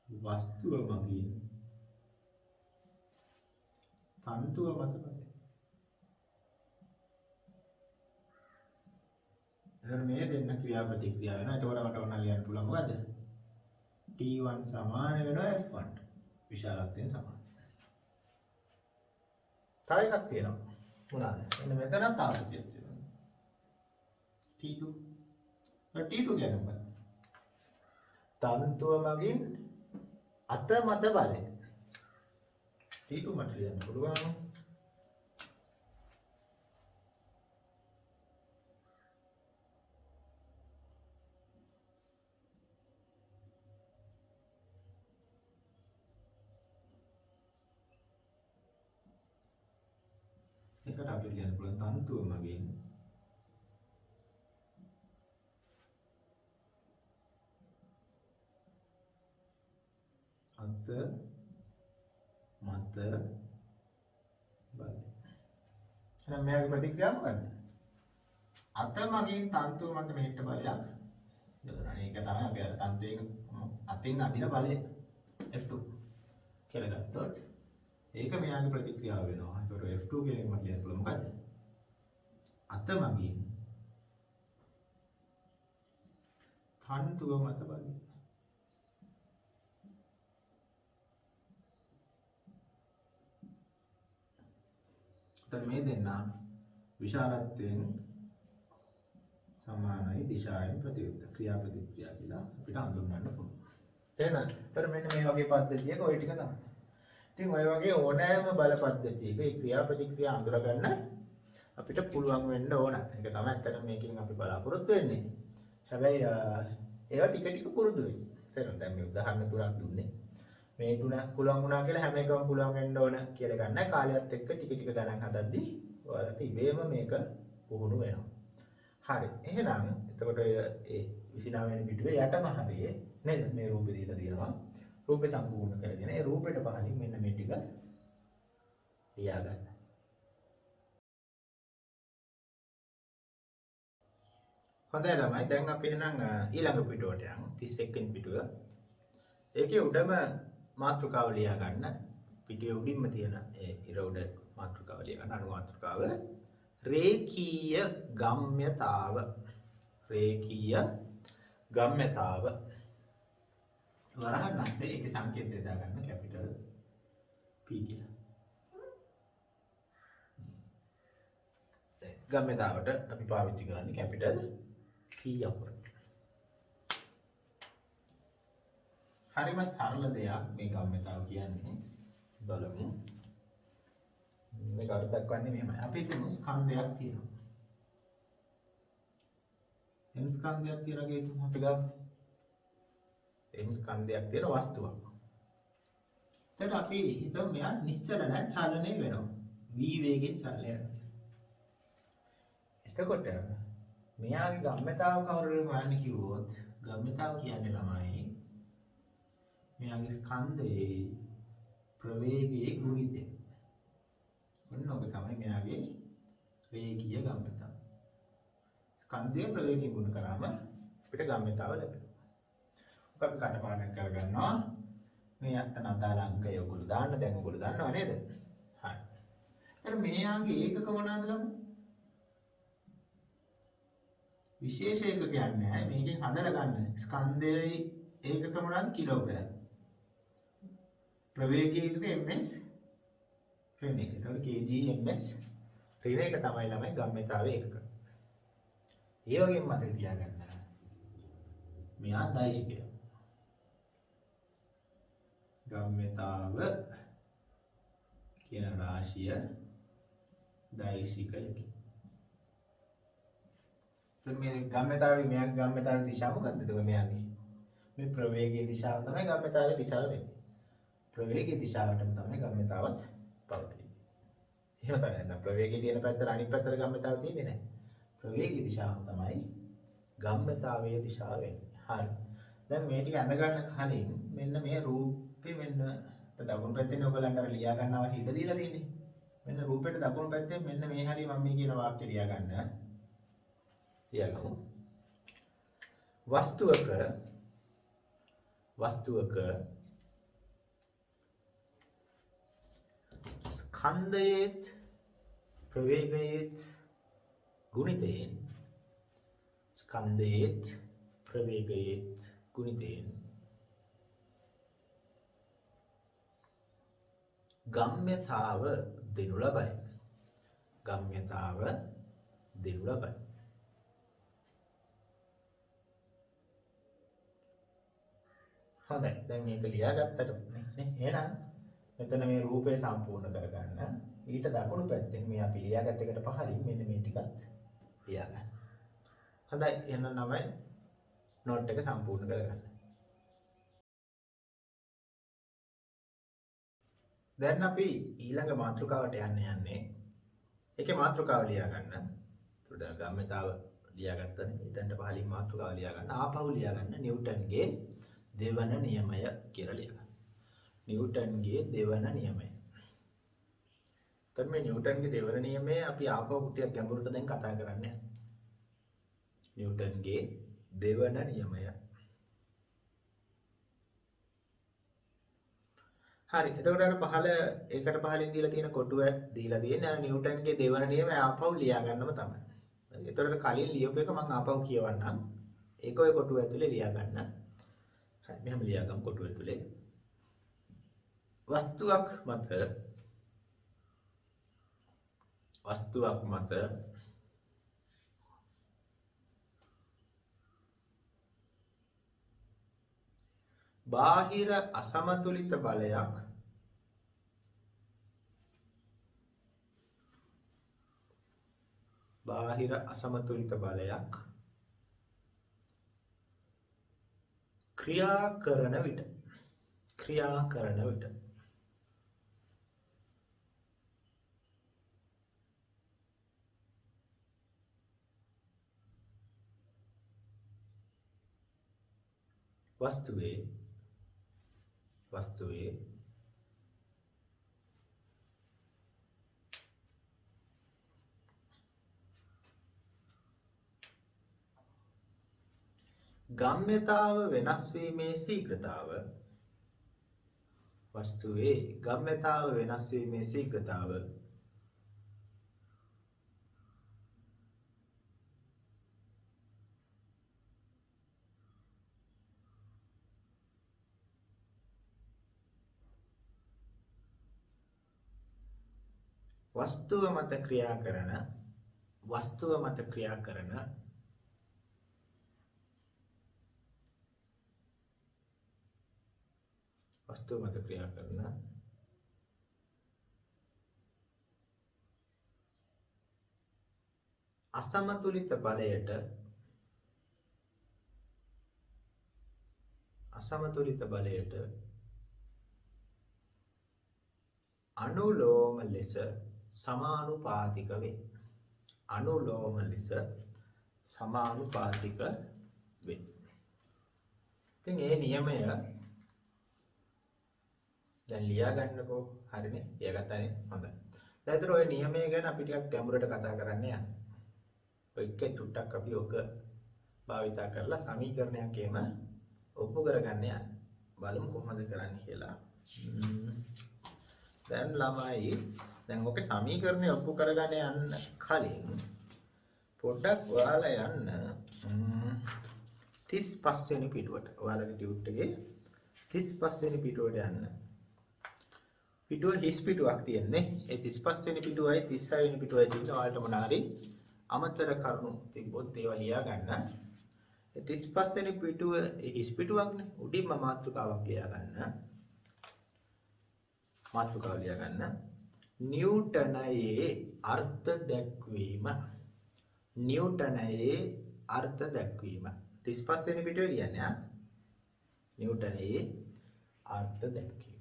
වස්තුව මගින් තන්තුව මත බලය. එතකොට මේ දෙන්න ක්‍රියා ප්‍රතික්‍රියා වෙනවා. එතකොට මට ඕන ලියන්න පුළුවන් මොකද්ද? T1 සමාන වෙනවා F1 විශාලත්වයෙන් සමාන. තව එකක් තියෙනවා. මොනවාද? මෙන්න මෙතනත් ආකෘතියක් තියෙනවා. T2. T2 කියන්නේ මොකක්ද? තන්තුව මගින් අත මත බලය. T2 මට ලියන්න පුළුවන්. ඊළඟට අපිට ලියන්න පුළුවන් තන්තුව මගින් අත මත බලය. එහෙනම් මෙයාගේ ප්‍රතික්‍රියාව මොකද්ද? අත මගින් තන්තුව මත මෙහෙට බලයක් යොදනවා. ඒක තමයි අපි අර තන්තුවෙන් අතින් අදින බලය F2 කියලා ගත්තොත් ඒක මෙයාගේ ප්‍රතික්‍රියාව වෙනවා. ඒකට F2 කියන එක මම කියන්න පුළුවන් මොකද්ද? අත මගින් තන්තුව මත බලය. මේ දෙන්න විශාලත්වයෙන් සමානයි දිශාවෙන් ප්‍රතිවිරුද්ධ ක්‍රියා ප්‍රතික්‍රියා කියලා අපිට හඳුන්වන්න පුළුවන්. තේරෙනවද? ඒතර මෙන්න මේ වගේ පද්ධතියක ওই ටික තමයි. ඉතින් ඔය වගේ ඕනෑම බල පද්ධතියක මේ ක්‍රියා ප්‍රතික්‍රියා අඳුරගන්න අපිට පුළුවන් වෙන්න ඕන. ඒක තමයි ඇත්තටම මේකෙන් අපි බලාපොරොත්තු වෙන්නේ. හැබැයි ඒවා ටික ටික පුරුදු වෙන්න. තේරෙනවද? දැන් මේ උදාහරණ තුනක් දුන්නේ. මේ තුන පුළුවන් වුණා කියලා හැම එකම පුළුවන් වෙන්න ඕන කියලා ගන්න කාලයත් එක්ක ටික ටික ගණන් හදද්දී ඔයාලට ඉබේම මේක පුහුණු වෙනවා. හරි. එහෙනම් එතකොට ඒ 29 වෙනි පිටුවේ යටම හරියේ නේද? මේ රූපේ දීලා තියෙනවා. රූපේ සම්පූර්ණ කරගෙන ඒ රූපෙට පහලින් මෙන්න මේ ටික ලියා ගන්න. හොඳයි ළමයි. දැන් අපි එහෙනම් ඊළඟ පිටුවට යමු. 31 වෙනි පිටුව. ඒකේ උඩම මාතෘකාව ලියා ගන්න. පිටුවේ උඩින්ම තියෙන ඒ ඉර උඩ මාතෘකාව ලියා ගන්න. අනු මාතෘකාව රේඛීය ගම්‍යතාව. රේඛීය ගම්‍යතාව. වරහන් නැත්නම් ඒකේ සංකේතය දාගන්න කැපිටල් P කියලා. ගම්‍යතාවට අපි පාවිච්චි කරන්නේ කැපිටල් P අකුර. හරිම සරල දෙයක් මේ ගම්‍යතාව කියන්නේ. බලමු. මේක අර දක්වන්නේ මෙහෙමයි. අපි හිතමු ස්කන්ධයක් තියෙනවා. එම් ස්කන්ධයක් තියලා ගියොත් අපි ගමු. එම් ස්කන්ධයක් තියෙන වස්තුවක්. එතකොට අපි හිතමු මෙයා නිශ්චල නැ චලනය වෙනවා. v වේගෙන් චලනය වෙනවා. එතකොට මෙයාගේ ගම්‍යතාව කවුරුද හොයන්න කිව්වොත් ගම්‍යතාව කියන්නේ ළමයි මෙයාගේ ස්කන්ධයේ ප්‍රවේගයේ ගුණිතය. ඔන්න ඔබ තමයි මෙයාගේ රේඛීය ගම්‍යතාව. ස්කන්ධයේ ප්‍රවේගයෙන් ගුණ කරාම අපිට ගම්‍යතාව ලැබෙනවා. ඔක අපි කටපාඩම් කරගන්නවා. මේ අතන අදාළ අංකය ඔයගොල්ලෝ දාන්න දැන් ඔයගොල්ලෝ දන්නව නේද? හරි. එහෙනම් මෙයාගේ ඒකක මොනවාද ළමයි? විශේෂ ඒකකයක් නැහැ. මේකෙන් හදලා ගන්න. ස්කන්ධයේ ඒකක මොනවාද? කිලෝග්‍රෑම්. ප්‍රවේගයේ ඒකක ms ඍණ එක. ඒතකොට kg ms ඍණ එක තමයි ළමයි ගම්‍යතාවේ ඒකක. ඒ වගේම මතක තියාගන්න. මෙයා දෛශිකය. ගම්‍යතාව කියන රාශිය දෛශිකයකි. එතකොට මේ ගම්‍යතාවේ මෙයාගේ ගම්‍යතාවේ දිශාව මොකක්ද? එතකොට මෙයාගේ මේ ප්‍රවේගයේ දිශාව තමයි ගම්‍යතාවේ දිශාව වෙන්නේ. ප්‍රවේගයේ දිශාවටම තමයි ගම්‍යතාවත් පවතින්නේ. එහෙම තමයි. නැත්නම් ප්‍රවේගයේ තියෙන පැත්තට අනිත් පැත්තට ගම්‍යතාව තියෙන්නේ නැහැ. ප්‍රවේගයේ දිශාව තමයි ගම්‍යතාවයේ දිශාව වෙන්නේ. හරි. දැන් මේ ටික අඳ ගන්න කලින් මෙන්න මේ රූපේ මෙන්න දකුණු පැත්තේ ඔයගලන්ට අර ලියා ගන්න අවශ්‍ය ඉඩ දීලා තියෙන්නේ. මෙන්න රූපෙට දකුණු පැත්තේ මෙන්න මේ හරිය මම මේ කියන වාක්‍ය ලියා ගන්න. ලියගමු. වස්තුවක ස්කන්ධයේත් ප්‍රවේගයේත් ගුණිතයෙන් ස්කන්ධයේත් ප්‍රවේගයේත් ගුණිතයෙන් ගම්‍යතාව දෙනු ලබයි. ගම්‍යතාව දෙනු ලබයි. හොඳයි. දැන් මේක ලියාගත්තට නේ. එහෙනම් මෙතන මේ රූපය සම්පූර්ණ කරගන්න. ඊට දකුණු පැත්තෙන් මේ අපි ලියාගත් එකට පහලින් මෙන්න මේ ටිකත් ලියාගන්න. හොඳයි. එහෙනම් තමයි නෝට් එක සම්පූර්ණ කරගන්න. දැන් අපි ඊළඟ මාතෘකාවට යන්නේ. ඒකේ මාතෘකාව ලියා ගන්න. එතකොට ගම්මිතාව ලියාගත්තනේ. ඊටන්ට පහලින් මාතෘකාව ලියා ගන්න. ආපහු ලියා ගන්න නිව්ටන්ගේ දෙවන නියමය කියලා ලියා ගන්න. නිව්ටන්ගේ දෙවන නියමය. එතකොට මේ නිව්ටන්ගේ දෙවන නියමය අපි ආපහු ටිකක් ගැඹුරට දැන් කතා කරන්නේ. නිව්ටන්ගේ දෙවන නියමය. හරි. එතකොට අර පහල ඒකට පහලින් දීලා තියෙන කොටුව දීලා තියෙන්නේ අර නිව්ටන්ගේ දෙවන නියමය ආපහු ලියා ගන්නම තමයි. හරි. එතකොට කලින් ලියපු එක මම ආපහු කියවන්නම්. ඒක ඔය කොටුව ඇතුලේ ලියා ගන්න. හරි. මෙහෙම ලියා ගමු කොටුව ඇතුලේ. වස්තුවක් මත බාහිර අසමතුලිත බලයක් ක්‍රියා කරන විට වස්තුවේ ගම්‍යතාව වෙනස් වීමේ ශීඝ්‍රතාව වස්තුව මත ක්‍රියා කරන අසමතුලිත බලයට අනුලෝම ලෙස සමානුපාතික වේ. ඉතින් මේ නියමය දැන් ලියා ගන්නකෝ. හරිනේ. ලියාගත්තානේ. හොඳයි. දැන් ඒතර ඔය නියමය ගැන අපි ටිකක් ගැඹුරට කතා කරන්න යනවා. ඔය එක චුට්ටක් අපි ඔක භාවිතා කරලා සමීකරණයක් එහෙම ඔප්පු කරගන්න යනවා. බලමු කොහොමද කරන්නේ කියලා. දැන් ළමයි දැන් ඔක සමීකරණය ඔප්පු කරගන්න යන්න කලින් පොඩ්ඩක් ඔයාලා යන්න 35 වෙනි පිටුවට. ඔයාලගේ ටියුට් එකේ 35 වෙනි පිටුවට යන්න. පිටුව හිස් පිටුවක් තියෙන්නේ. ඒ 35 වෙනි පිටුවයි 36 වෙනි පිටුවයි තියෙන ඔයාලට මොනාරි අමතර කරුණු තිබ්බොත් ඒවා ලියා ගන්න. ඒ 35 වෙනි පිටුව හිස් පිටුවක්නේ. උඩින්ම මාතෘකාවක් ලියා ගන්න. නිව්ටනයේ අර්ථ දැක්වීම. 35 වෙනි පිටුවේ ලියන්නේ නිව්ටනයේ අර්ථ දැක්වීම.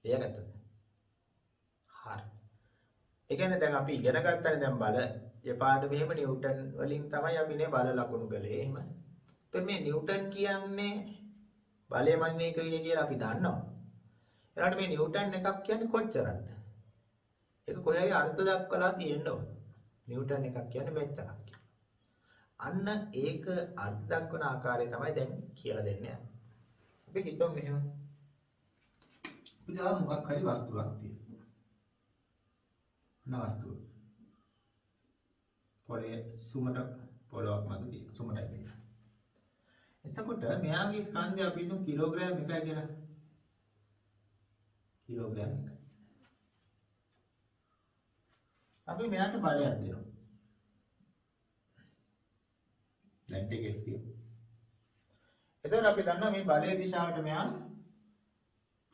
ලියගත්තද? හරි. ඒ කියන්නේ දැන් අපි ඉගෙන ගන්නනේ දැන් බල එපාඩ මෙහෙම නිව්ටන් වලින් තමයි අපි මේ බල ලකුණු කළේ. එහෙම. එතකොට මේ නිව්ටන් කියන්නේ බලය මන්නේකය කියලා අපි දන්නවා. ඊළඟට මේ නිව්ටන් එකක් කියන්නේ කොච්චරද? ඒක කොහේ අර්ථ දක්වලා තියෙන්න ඕන. නිව්ටන් එකක් කියන්නේ මෙච්චරක්. අන්න ඒක අර්ථ දක්වන ආකාරය තමයි දැන් කියලා දෙන්නේ. අපි හිතමු මෙහෙම. අපි ගාව මොකක් හරි වස්තුවක් තියෙනවා. වස්තුව. පොළේ සුමට පොළොවක් මත තියෙන සුමටයි කියන්නේ. එතකොට මෙයාගේ ස්කන්ධය අපි හිතමු කිලෝග්‍රෑම් 1යි කියලා. කිලෝග්‍රෑම් 1. අපි මෙයාට බලයක් දෙනවා. දැන් ටික ස්පීඩ්. එතකොට අපි දන්නවා මේ බලයේ දිශාවට මෙයා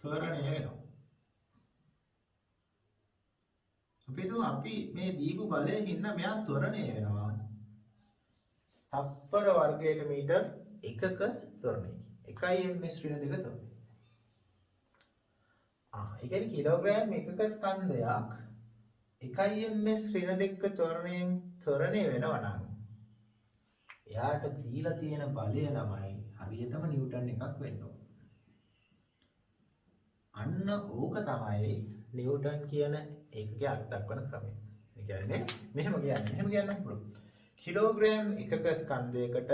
ත්වරණය වෙනවා. අපි මේ දීපු බලයෙන් ඉන්න මෙයා ත්වරණය වෙනවා. තප්පර වර්ගයට මීටර් 1ක ත්වරණයකින්. 1 ms ඍණ 2 ත්වරණය. ඒ කියන්නේ කිලෝග්‍රෑම් එකක ස්කන්ධයක් 1ms ඍණ 2 ත්වරණයෙන් ත්වරණය වෙනවා නම් එයාට දීලා තියෙන බලය ළමයි හරියටම නිව්ටන් එකක් වෙන්න ඕන. අන්න ඕක තමයි නිව්ටන් කියන ඒකකයේ අර්ථ දක්වන ක්‍රමය. ඒ කියන්නේ මෙහෙම කියන්න පුළුවන්. කිලෝග්‍රෑම් එකක ස්කන්ධයකට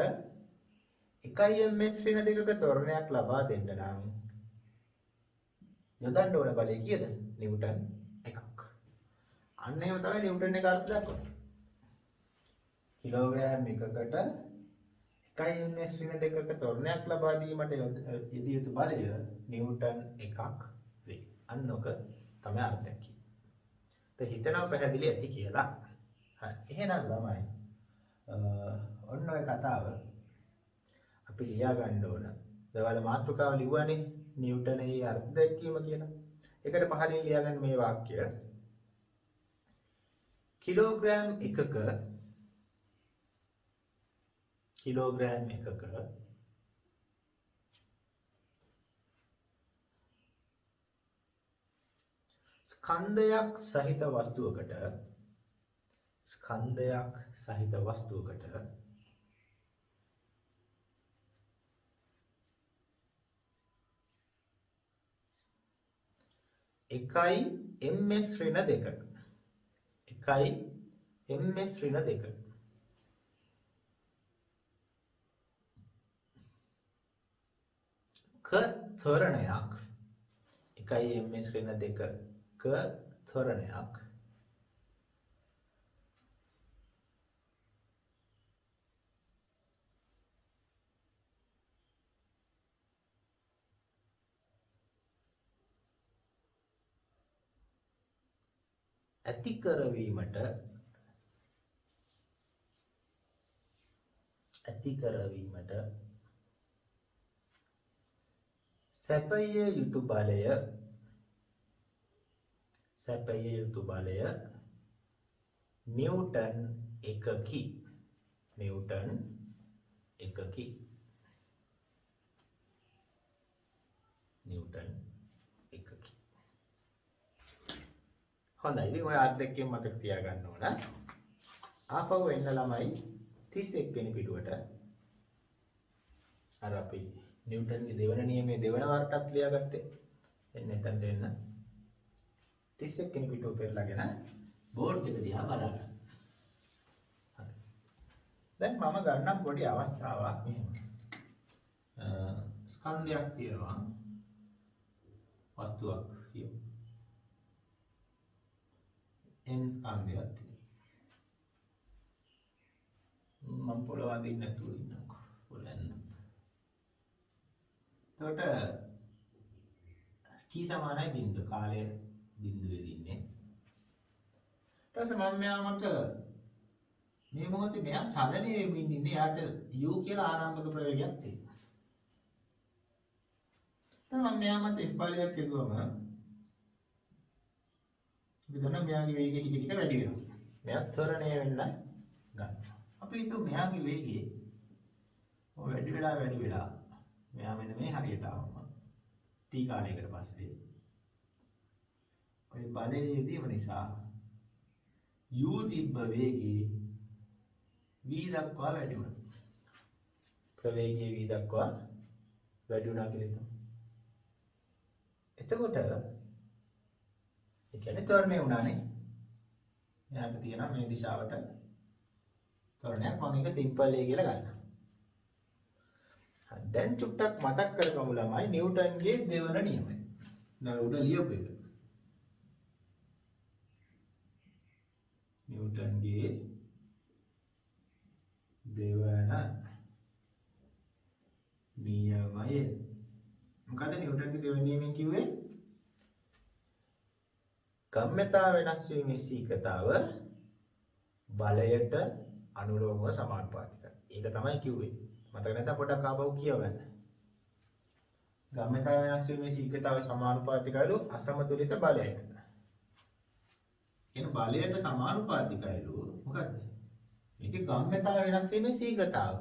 1ms ඍණ 2ක ත්වරණයක් ලබා දෙන්න නම් යොදන්න ඕන බලය කීයද? නිව්ටන් එකක්. අන්න එහෙම තමයි නිව්ටන් එක අර්ථ දක්වන්නේ. කිලෝග්‍රෑම් එකකට 1ms ඍණ 2ක ත්වරණයක් ලබා දීමට යෙදිය යුතු බලය නිව්ටන් එකක් වේ. අන්න ඔක තමයි අර්ථය කියන්නේ. ඒ හිතනවා පැහැදිලි ඇති කියලා. හරි. එහෙනම් ළමයි ඔන්න ඔය කතාව අපි ලියා ගන්න ඕන. දවල් මාතෘකාව ලිව්වනේ නිව්ටනයේ අර්ථ දැක්වීම කියලා. ඒකට පහලින් ලියා ගන්න මේ වාක්‍යය. කිලෝග්‍රෑම් එකක ස්කන්ධයක් සහිත වස්තුවකට එකයි ms ඍණ 2 ක ත්වරණයක් 1ms ඍණ 2 ක ත්වරණයක් ඇති කරවීමට සැපය යුතු බලය නිව්ටන් එකකි. හොඳයි. ඉතින් ඔය අර්ථ දෙකෙන් මතක තියාගන්න ඕන. ආපහු එන්න ළමයි 31 වෙනි පිටුවට. අර අපි නිව්ටන්ගේ දෙවන නියමයේ දෙවන වරටත් ලියාගත්තේ. එන්න එතනට එන්න. 31 වෙනි පිටුව පෙරලාගෙන බෝඩ් එක දිහා බලන්න. හරි. දැන් මම ගන්නම් පොඩි අවස්ථාවක් මෙහෙම. ස්කන්ධයක් තියෙනවා. වස්තුවක් කියමු. n ස්කන්ධයක් තියෙනවා. මම පොළව අදින්න නැතුව ඉන්නකෝ. පොළෙන්. එතකොට t සමානයි බිංදුව. කාලය බිංදුවේ දින්නේ. ඊට පස්සේ මම මෙයා මත මේ මොහොතේ මෙයා චලනය වෙමින් ඉන්නේ. යාට u කියලා ආරම්භක ප්‍රවේගයක් තියෙනවා. දැන් මම මෙයා මත f බලයක් යදුවම අපි දන්නවා මෙයාගේ වේගය ටික ටික වැඩි වෙනවා. මෙයා ත්වරණය වෙන්න ගන්නවා. අපි හිතුව මෙයාගේ වේගය වැඩි වෙලා මෙයා මෙන්න මේ හරියට ආවම t කාලයකට පස්සේ ඔය බලයේ යෙදීම නිසා u තිබ්බ වේගයේ v දක්වා වැඩි වුණා. ප්‍රවේගයේ v දක්වා වැඩි වුණා කියලා හිතමු. එතකොට ඒ කියන්නේ ත්වරණය වුණානේ. එයාට තියෙනවා මේ දිශාවට ත්වරණයක්. මම ඒක සිම්පල් A කියලා ගන්නවා. හරි. දැන් චුට්ටක් මතක් කරගමු ළමයි නිව්ටන්ගේ දෙවන නියමය. දැන් උඩ ලියපු එක. නිව්ටන්ගේ දෙවන නියමය. මොකද නිව්ටන්ගේ දෙවන නියමයෙන් කිව්වේ? ගම්‍යතා වෙනස් වීමේ සීකතාව බලයට අනුලෝමව සමානුපාතිකයි. ඒක තමයි කිව්වේ. මතක නැත්නම් පොඩක් ආපහු කියවන්න. ගම්‍යතා වෙනස් වීමේ සීකතාව සමානුපාතිකයිලු අසමතුලිත බලයට. කියන බලයට සමානුපාතිකයිලු මොකද්ද? මේකේ ගම්‍යතා වෙනස් වීමේ සීකතාව.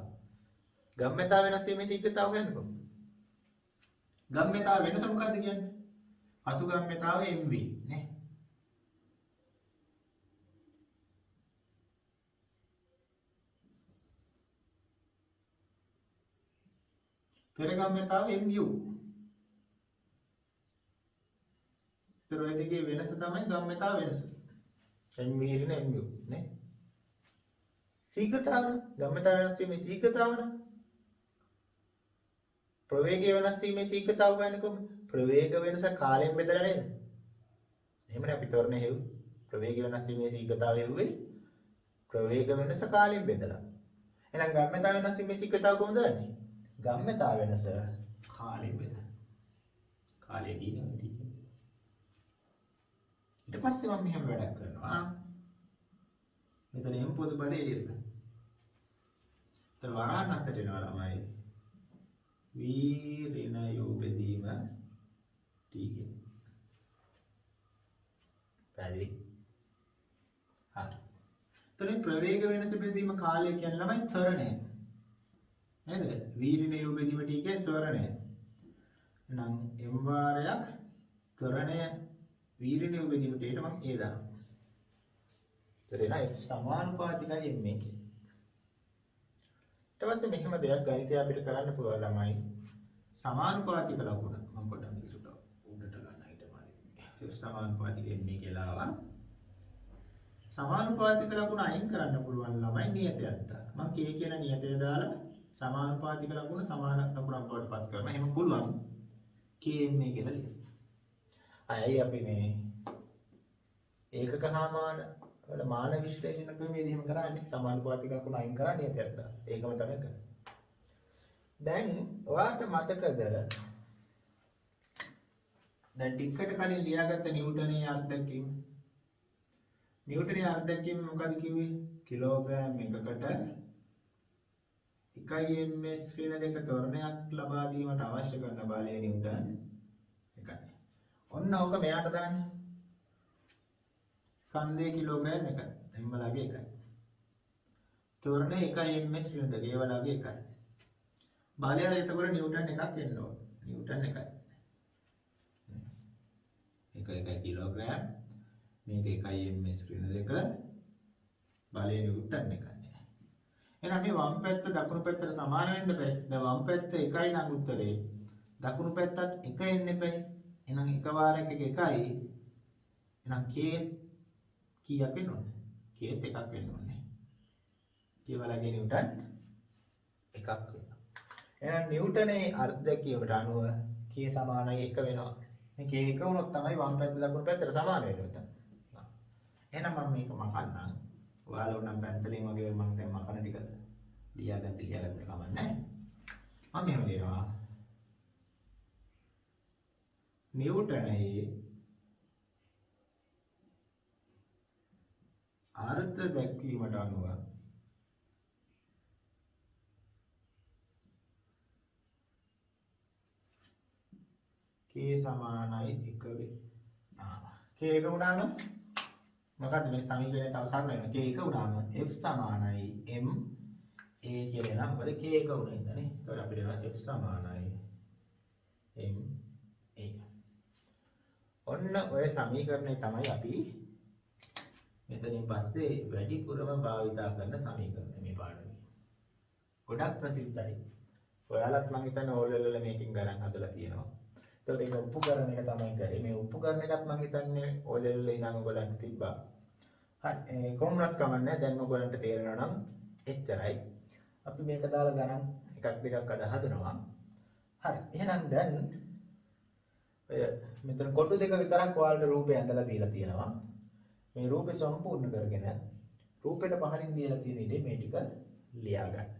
ගම්‍යතා වෙනස් වීමේ සීකතාව කියන්නේ කොහොමද? ගම්‍යතා වෙනස මොකද්ද කියන්නේ? අසුගම්‍යතාව mv නේ. පෙරගම්‍යතාව mu. ඒතර ඔය දෙකේ වෙනස තමයි ගම්‍යතාව වෙනස. mv ඍණ mu නේ. ශීඝ්‍රතාව ගම්‍යතාව වෙනස් වීමේ ශීඝ්‍රතාව ප්‍රවේගය වෙනස් වීමේ ශීඝ්‍රතාව කියන්නේ කොහොමද? ප්‍රවේග වෙනස කාලයෙන් බෙදලා නේද? එහෙමනේ අපි තෝරන්නේ හෙව්. ප්‍රවේගය වෙනස් වීමේ ශීඝ්‍රතාවය හෙව්වේ ප්‍රවේග වෙනස කාලයෙන් බෙදලා. එහෙනම් ගම්‍යතාව වෙනස් වීමේ ශීඝ්‍රතාව කොහොමද දන්නේ? ගම්‍යතාව වෙනස කාලයෙන් බෙදලා. කාලය කියන්නේ ටික. ඊට පස්සේ මම මෙහෙම වැඩක් කරනවා. මෙතන m පොදු පදේ එළියට ගන්න. ඒතර වරහන් අස්සට එනවා ළමයි. v ඍණ u බෙදීම t කියන්නේ. පැහැදිලි? හරි. එතන ප්‍රවේග වෙනස බෙදීම කාලය කියන්නේ ළමයි ත්වරණය. නේද? v ඍණ u බෙදීම t කියන්නේ ත්වරණය. එහෙනම් m වාරයක් ත්වරණය v ඍණ u බෙදීම t ට මම a දානවා. ඒතර එන f සමානුපාතිකයි m එකේ. ඊට පස්සේ මෙහෙම දෙයක් ගණිතය අපිට කරන්න පුළුවන් ළමයි. සමානුපාතික ලකුණ මම පොඩ්ඩක් මේක උඩට ගන්න ඊට පස්සේ f සමානුපාතික m කියලා ආවා. සමානුපාතික ලකුණ අයින් කරන්න පුළුවන් ළමයි නියතයක් දාලා. මම k කියන නියතය දාලා සමානුපාතික ලකුණ සමාන ලකුණක් බවට පත් කරනවා. එහෙම පුළුවන් km කියලා ලියන්න. අයයි අපි මේ ඒකක හා මාන වල මාන විශ්ලේෂණ ක්‍රමයේදී එහෙම කරන්නේ සමානුපාතික ලකුණ අයින් කරා නියතයක් දාලා. ඒකම තමයි කරන්නේ. දැන් ඔයාලට මතකද දැන් ටිකට කලින් ලියාගත්ත නිව්ටනයේ අර්ධකීම මොකක්ද කිව්වේ? කිලෝග්‍රෑම් එකකට 1 ms ඍණ 2 ත්වරණයක් ලබා දීමට අවශ්‍ය කරන බලය නිව්ටන් 1යි. ඔන්න ඕක මෙයාට දාන්න. ස්කන්ධයේ කිලෝග්‍රෑම් 1යි. එම්බලගේ 1යි. ත්වරණය 1 ms ඍණ 2 ඒවලගේ 1යි. බලය එතකොට නිව්ටන් 1ක් එන්න ඕන. නිව්ටන් 1යි. 1 කිලෝග්‍රෑම් මේක 1 ms ඍණ 2 බලය නිව්ටන් 1යි. එහෙනම් මේ වම් පැත්ත දකුණු පැත්තට සමාන වෙන්න බෑ. දැන් වම් පැත්ත 1යි නම් උත්තරේ. දකුණු පැත්තත් 1 එන්න එපයි. එහෙනම් එක වාරයක 1යි. එහෙනම් k කීයක් වෙන්න ඕනද? k එකක් වෙන්න ඕනේ. k වලගේ නිව්ටන් එකක් වෙනවා. එහෙනම් නිව්ටනේ අර්ධකීමට අනුව k සමානයි 1 වෙනවා. මේ k 1 වුණොත් තමයි වම් පැත්ත දකුණු පැත්තට සමාන වෙන්නේ. එහෙනම් මම මේක මකන්නම්. ඔයාලා උනම් පැන්සලෙන් වගේ මම දැන් මකන ටික ලියාගත්ත කමක් නැහැ. මම මෙහෙම ලියනවා. නිව්ටනයේ අර්ථ දැක්වීමට අනුව k සමානයි 1 වේ. k එක වුණාම මොකද්ද මේ සමීකරණය තව සරල වෙනවා. k එක වුණාම f සමානයි m a කියලා නම් මොකද k එක වුණා ඉඳනේ. ඒතකොට අපිට එනවා f සමානයි m a. ඔන්න ඔය සමීකරණය තමයි අපි මෙතනින් පස්සේ වැඩිපුරම භාවිතා කරන සමීකරණය මේ පාඩමේ. ගොඩක් ප්‍රසිද්ධයි. ඔයාලත් මම හිතන්නේ ඕල් වල මේකෙන් ගණන් හදලා තියෙනවා. ඒතකොට ඒක ඔප්පු කරන එක තමයි කරේ. මේ ඔප්පු කරන එකත් මම හිතන්නේ ඕල් වල ඉඳන් ඔයගලන්ට තිබ්බා. හරි කොහොමවත් කමන්නේ දැන් ඔයගලන්ට තේරෙනවා නම් එච්චරයි. අපි මේක දාලා ගණන් එකක් දෙකක් අද හදනවා. හරි එහෙනම් දැන් ඔය මෙතන කොටු දෙක විතරක් ඔයාලට රූපය ඇඳලා දීලා තියෙනවා. මේ රූපේ සම්පූර්ණ කරගෙන රූපෙට පහලින් දීලා තියෙන ඉඩේ මේ ටික ලියා ගන්න.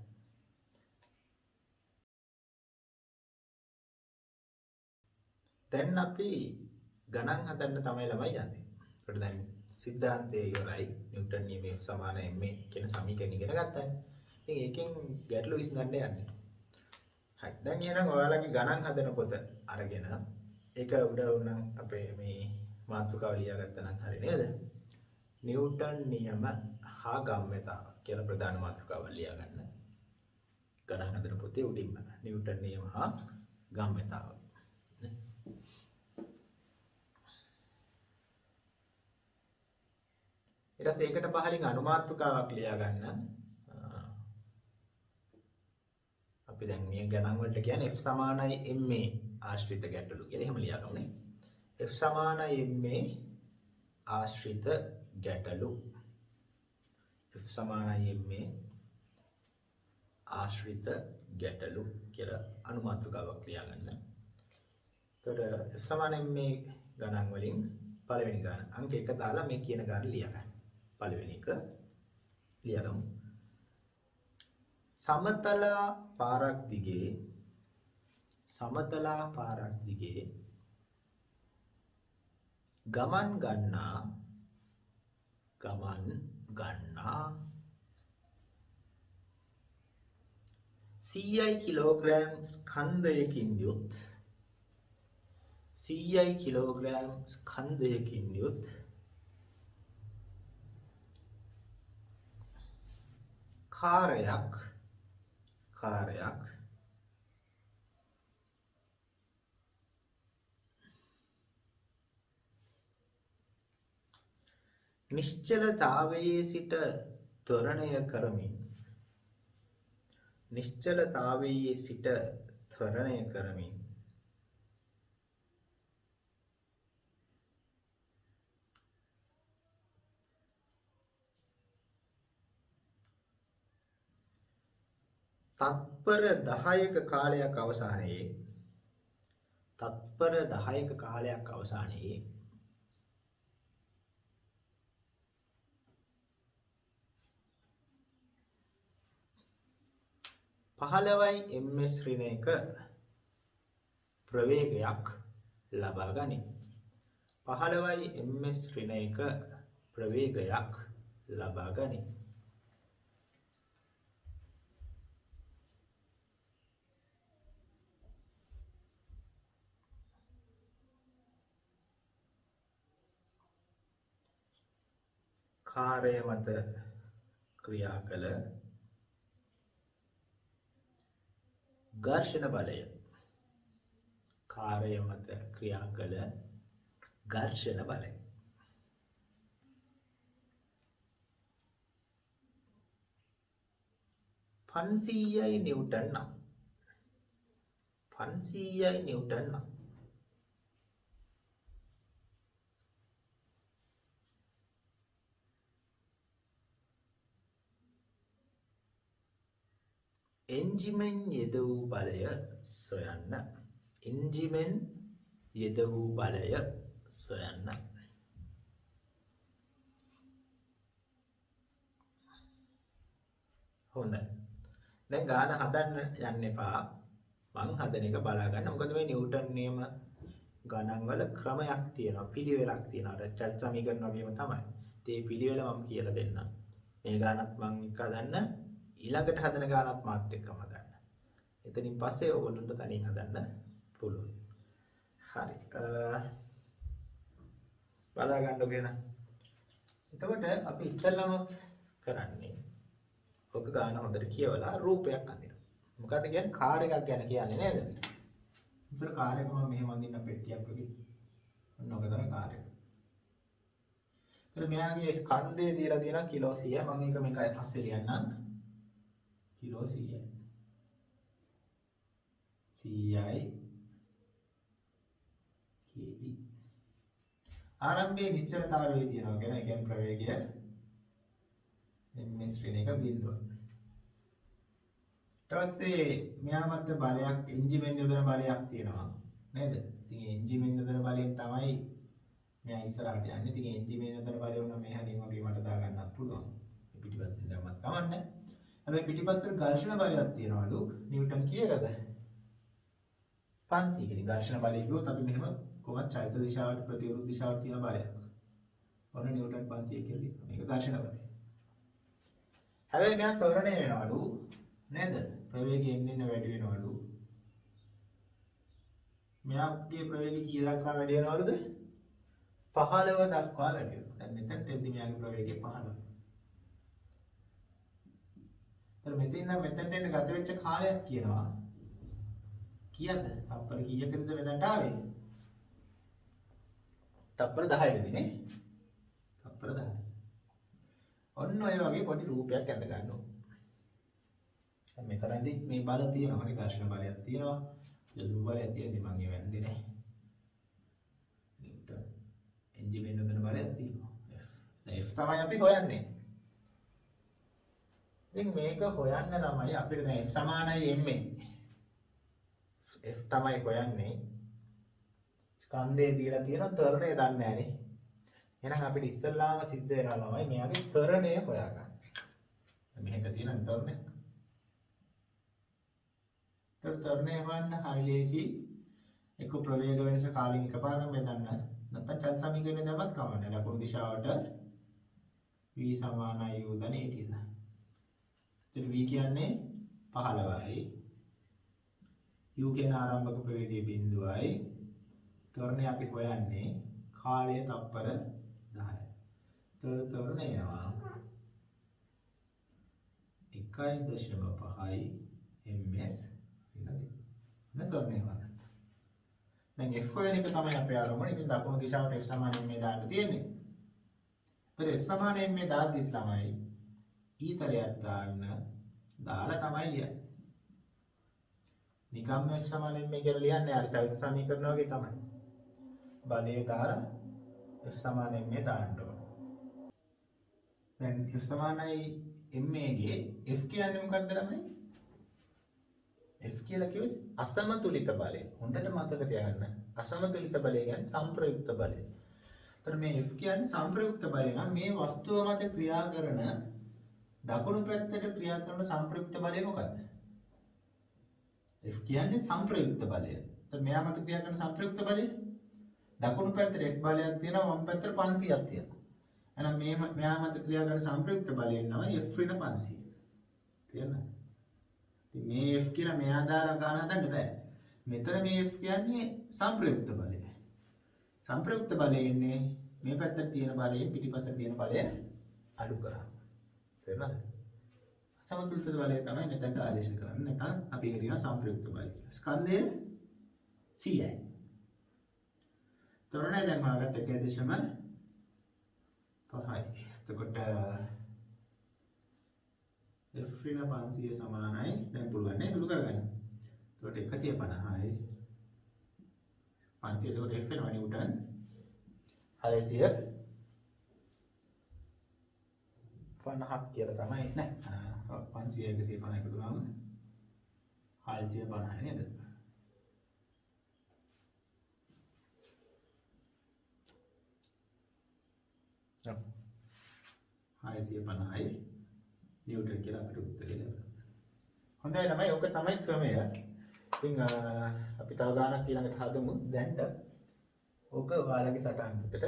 දැන් අපි ගණන් හදන්න තමයි ළමයි යන්නේ. ඒකට දැන් සිද්ධාන්තය ඉවරයි. නිව්ටන් නියමයේ සමාන m කියන සමීකරණ ඉගෙන ගත්තා. ඉතින් ඒකෙන් ගැටලු විසඳන්න යන්නේ. හරි. දැන් එහෙනම් ඔයාලගේ ගණන් හදන පොත අරගෙන ඒක උඩ උනම් අපේ මේ මාතෘකාව ලියාගත්තා නම් හරි නේද? නිව්ටන් නියම හා ගම්‍යතාව කියලා ප්‍රධාන මාතෘකාවල් ලියා ගන්න. ගණන් හදන පොතේ උඩින්ම නිව්ටන් නියම හා ගම්‍යතාව. ඊට පස්සේ ඒකට පහලින් අනුමාත්‍රකාවක් ලියා ගන්න. අපි දැන් මේ ගණන් වලට කියන්නේ f සමානයි ma ආශ්‍රිත ගැටලු කියලා එහෙම ලියනවානේ. f සමානයි ma ආශ්‍රිත ගැටලු. f සමානයි ma ආශ්‍රිත ගැටලු කියලා අනුමාත්‍රකාවක් ලියා ගන්න. එතකොට f සමානයි ma ගණන් වලින් පළවෙනි ගණන අංක 1 දාලා මේ කියන ගාන ලියා ගන්න. පළවෙනි එක ලියගමු. समतला පාරක් දිගේ ගමන් ගන්නා 100 කිලෝග්‍රෑම් ස්කන්ධයකින් යුත් කාර්යයක් නිශ්චලතාවයේ සිට ත්වරණය කරමින් තත්පර 10ක කාලයක් අවසානයේ පහළවයි ms ඍණයක ප්‍රවේගයක් ලබා ගනී. කාර්ය මත ක්‍රියා කළ ඝර්ෂණ බලය 500යි නිව්ටන් නම් එන්ජිමෙන් යෙද වූ බලය සොයන්න. හොඳයි. දැන් ගාන හදන්න යන්න එපා. මං හදන එක බලා ගන්න. මොකද මේ නිව්ටන් නියම ගණන් වල ක්‍රමයක් තියෙනවා, පිළිවෙලක් තියෙනවා. අර චල් සමීකරණ වගේම තමයි. ඒ පිළිවෙල මම කියලා දෙන්නම්. මේ ගානත් මං එක හදන්න, ඊළඟට හදන ගානත් මාත් එක්කම හදන්න. එතනින් පස්සේ ඕගොල්ලන්ට තනියෙන් හදන්න පුළුවන්. හරි. බලා ගන්නකො එන. එතකොට අපි ඉස්සෙල්ලාම කරන්නේ ඔක ගාන හොඳට කියවලා රූපයක් අඳිනවා. මොකද කියන්නේ කාර් එකක් ගැන කියන්නේ නේද? ඉතින් කාර් එක මම මෙහෙම අඳින්න පෙට්ටියක් වගේ. ඔන්න ඔක තමයි කාර් එක. ඉතින් මෙයාගේ ස්කන්ධය දීලා තියෙනවා කිලෝ 100. මම ඒක මේකයි පස්සේ ලියන්නම්. කිලෝ 100යි. 100යි kg. ආරම්භයේ නිශ්චලතාවයේ තියෙනවා කියන්නේ ප්‍රවේගය ms ශ්‍රේණික බිඳුව. ඊට පස්සේ මෙයා මත බලයක් එන්ජිමෙන් යොදන බලයක් තියෙනවා නේද? ඉතින් එන්ජිමෙන් යොදන බලයෙන් තමයි මෙයා ඉස්සරහට යන්නේ. ඉතින් එන්ජිමෙන් යොදන බලය වුණා මේ හැලින් වගේ මට දා ගන්නත් පුළුවන්. මේ පිටිපස්සෙන් දැම්මත් කමන්නේ. හැබැයි පිටිපස්සෙන් ඝර්ෂණ බලයක් තියෙනවලු. නිව්ටන් කීයකද? 500 කියන ඝර්ෂණ බලය කිව්වොත් අපි මෙහෙම කොහොමද චලිත දිශාවට ප්‍රතිවිරුද්ධ දිශාවට තියෙන බලයක්. ඔන්න නිව්ටන් 500 කියලා දෙනවා. මේක ඝර්ෂණ බලය. හැබැයි මෙයා ත්වරණය වෙනවලු නේද? ප්‍රවේගය එන්න වැඩි වෙනවලු. මෙයාගේ ප්‍රවේගය කී දක්වා වැඩි වෙනවලුද? 15 දක්වා වැඩි වෙනවා. දැන් මෙතනට එද්දි මෙයාගේ ප්‍රවේගය 15. එතන මෙතෙන් නම් මෙතනට එන්න ගත වෙච්ච කාලයක් කියනවා. කීයද? තප්පර කීයකද මෙතනට ආවේ? තප්පර 10 වෙදිනේ. තප්පර 10. ඔන්න ඔය වගේ පොඩි රූපයක් ඇඳ ගන්න ඕන. දැන් මෙතනදී මේ බල තියෙනවා නේ ඝර්ෂණ බලයක් තියෙනවා. යොදු බලයක් තියෙද්දි මම ඒ වැන්දේ නැහැ. නිව්ටන් එන්ජිමෙන් උදන බලයක් තියෙනවා. F තමයි අපි හොයන්නේ. ඉතින් මේක හොයන්න ළමයි අපිට දැන් F සමානයි m F තමයි හොයන්නේ. ස්කන්ධය දීලා තියෙන ත්වරණය දන්නේ නැහැ නේ. එහෙනම් අපිට ඉස්සල්ලාම සිද්ධ වෙනවා ළමයි මෙයාගේ ත්වරණය හොයාගන්න. මේක තියෙන ත්වරණය. ත්වරණය හොයන්න හරි ලේසි. එක්ක ප්‍රවේග වෙනස කාලෙක එකපාරම බෙදන්න. නැත්නම් චල සමීකරණය දැම්මත් කමන්නේ. ලකුණු දිශාවට v සමානයි u ධන a කියලා. එතන v කියන්නේ 15යි. u කියන ආරම්භක ප්‍රවේගයේ බිඳුවයි. ත්වරණය අපි හොයන්නේ කාලය තප්පර 10යි. ත්වරණය එනවා 1.5යි ms විනාඩි. ත්වරණය හොයන්න. දැන් f හොයන එක තමයි අපේ ආරම්භය. ඉතින් දකුණු දිශාවට f සමාන m දාන්න තියෙන්නේ. ඒතර f සමාන m දාද්දිත් තමයි ඊතරයක් දාලා තමයි ලියන්නේ. නිකම්ම f සමාන m කියලා ලියන්නේ අර චලිත සමීකරණ වගේ තමයි. බලයේ දාලා f සමාන m දාන්න ඕන. දැන් f සමානයි m ගේ f කියන්නේ මොකක්ද ළමයි? F කියලා කිව්වේ අසමතුලිත බලය. හොඳට මතක තියාගන්න. අසමතුලිත බලය කියන්නේ සංප්‍රයුක්ත බලය. එතන මේ F කියන්නේ සංප්‍රයුක්ත බලය නම් මේ වස්තුව මත ක්‍රියා කරන දකුණු පැත්තට ක්‍රියා කරන සංප්‍රයුක්ත බලය මොකක්ද? F කියන්නේ සංප්‍රයුක්ත බලය. එතන මෙයා මත ක්‍රියා කරන සංප්‍රයුක්ත බලය දකුණු පැත්තට F බලයක් තියෙනවා වම් පැත්තට 500ක් තියෙනවා. එහෙනම් මෙයා මත ක්‍රියා කරන සංප්‍රයුක්ත බලයෙන් තමයි F ඍණ 500. තේරෙනවද? මේ F කියලා මෙයා දාලා ගන්න හදන්න බෑ. මෙතන මේ F කියන්නේ සංප්‍රයුක්ත බලය. සංප්‍රයුක්ත බලය ඉන්නේ මේ පැත්තට තියෙන බලයෙන් පිටිපස්සට තියෙන බලය අඩු කරනවා. තේරුණාද? අසමතුලිත බලය තමයි මෙතනට ආදේශ කරන්නේ. නැත්නම් අපි කියනවා සංප්‍රයුක්ත බලය කියලා. ස්කන්ධය CI. ත්වරණය දැන් හොයාගත්ත 1.5යි. එතකොට F ඍණ 500 සමානයි දැන් පුළුවන් නේ සුළු කරගන්න. එතකොට 150යි 500 එතකොට F වෙනවා නිව්ටන් 650ක් කියලා තමයි නේ. 500 150 එකතු කරාම 650 නේද? ඔව් 650යි නිව්ටන් කියලා අපිට උත්තරේ ලැබෙනවා. හොඳයි ළමයි ඔක තමයි ක්‍රමය. ඉතින් අපි තව ගානක් ඊළඟට හදමු. දැන් ඔක ඔයාලගේ සටහන් පොතට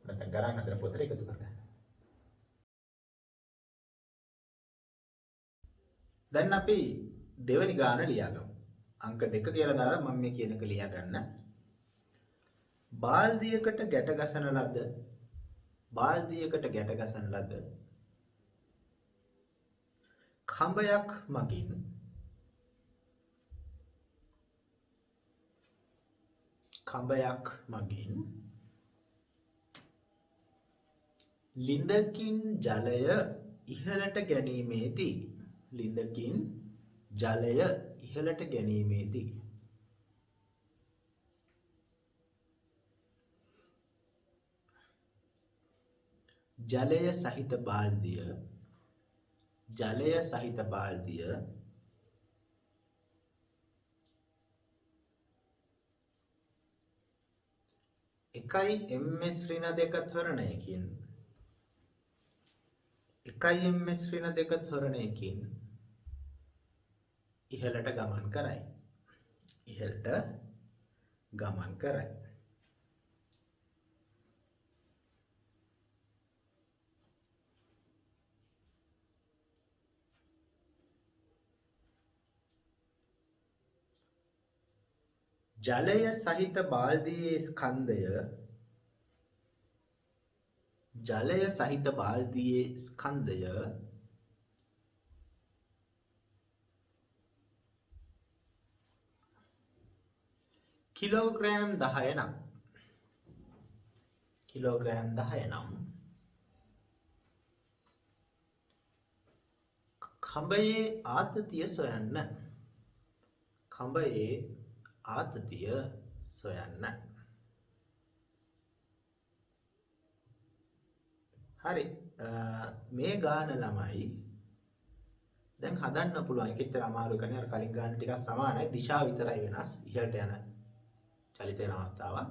නැත්නම් ගණන් හදන පොතට එකතු කරගන්න. දැන් අපි දෙවෙනි ගාන ලියාගමු. අංක 2 කියලා දාලා මම මේ කියන එක ලියා ගන්න. බාල්දියකට ගැට ගසන ලද කඹයක් මගින් ලිඳකින් ජලය ඉහළට ගැනීමේදී ජලය සහිත බාල්දිය 1 ms ඍණ 2 ත්වරණයකින් ඉහළට ගමන් කරයි. ජලය සහිත බාල්දියේ ස්කන්ධය කිලෝග්‍රෑම් 10 නම් කඹයේ ආතතිය සොයන්න. කඹයේ ආතතිය සොයන්න. හරි. මේ ගාන ළමයි දැන් හදන්න පුළුවන්. ඒකෙච්චර අමාරු කන්නේ අර කලින් ගාන ටිකක් සමානයි. දිශාව විතරයි වෙනස්. ඉහළට යන චලිත වෙන අවස්ථාවක්.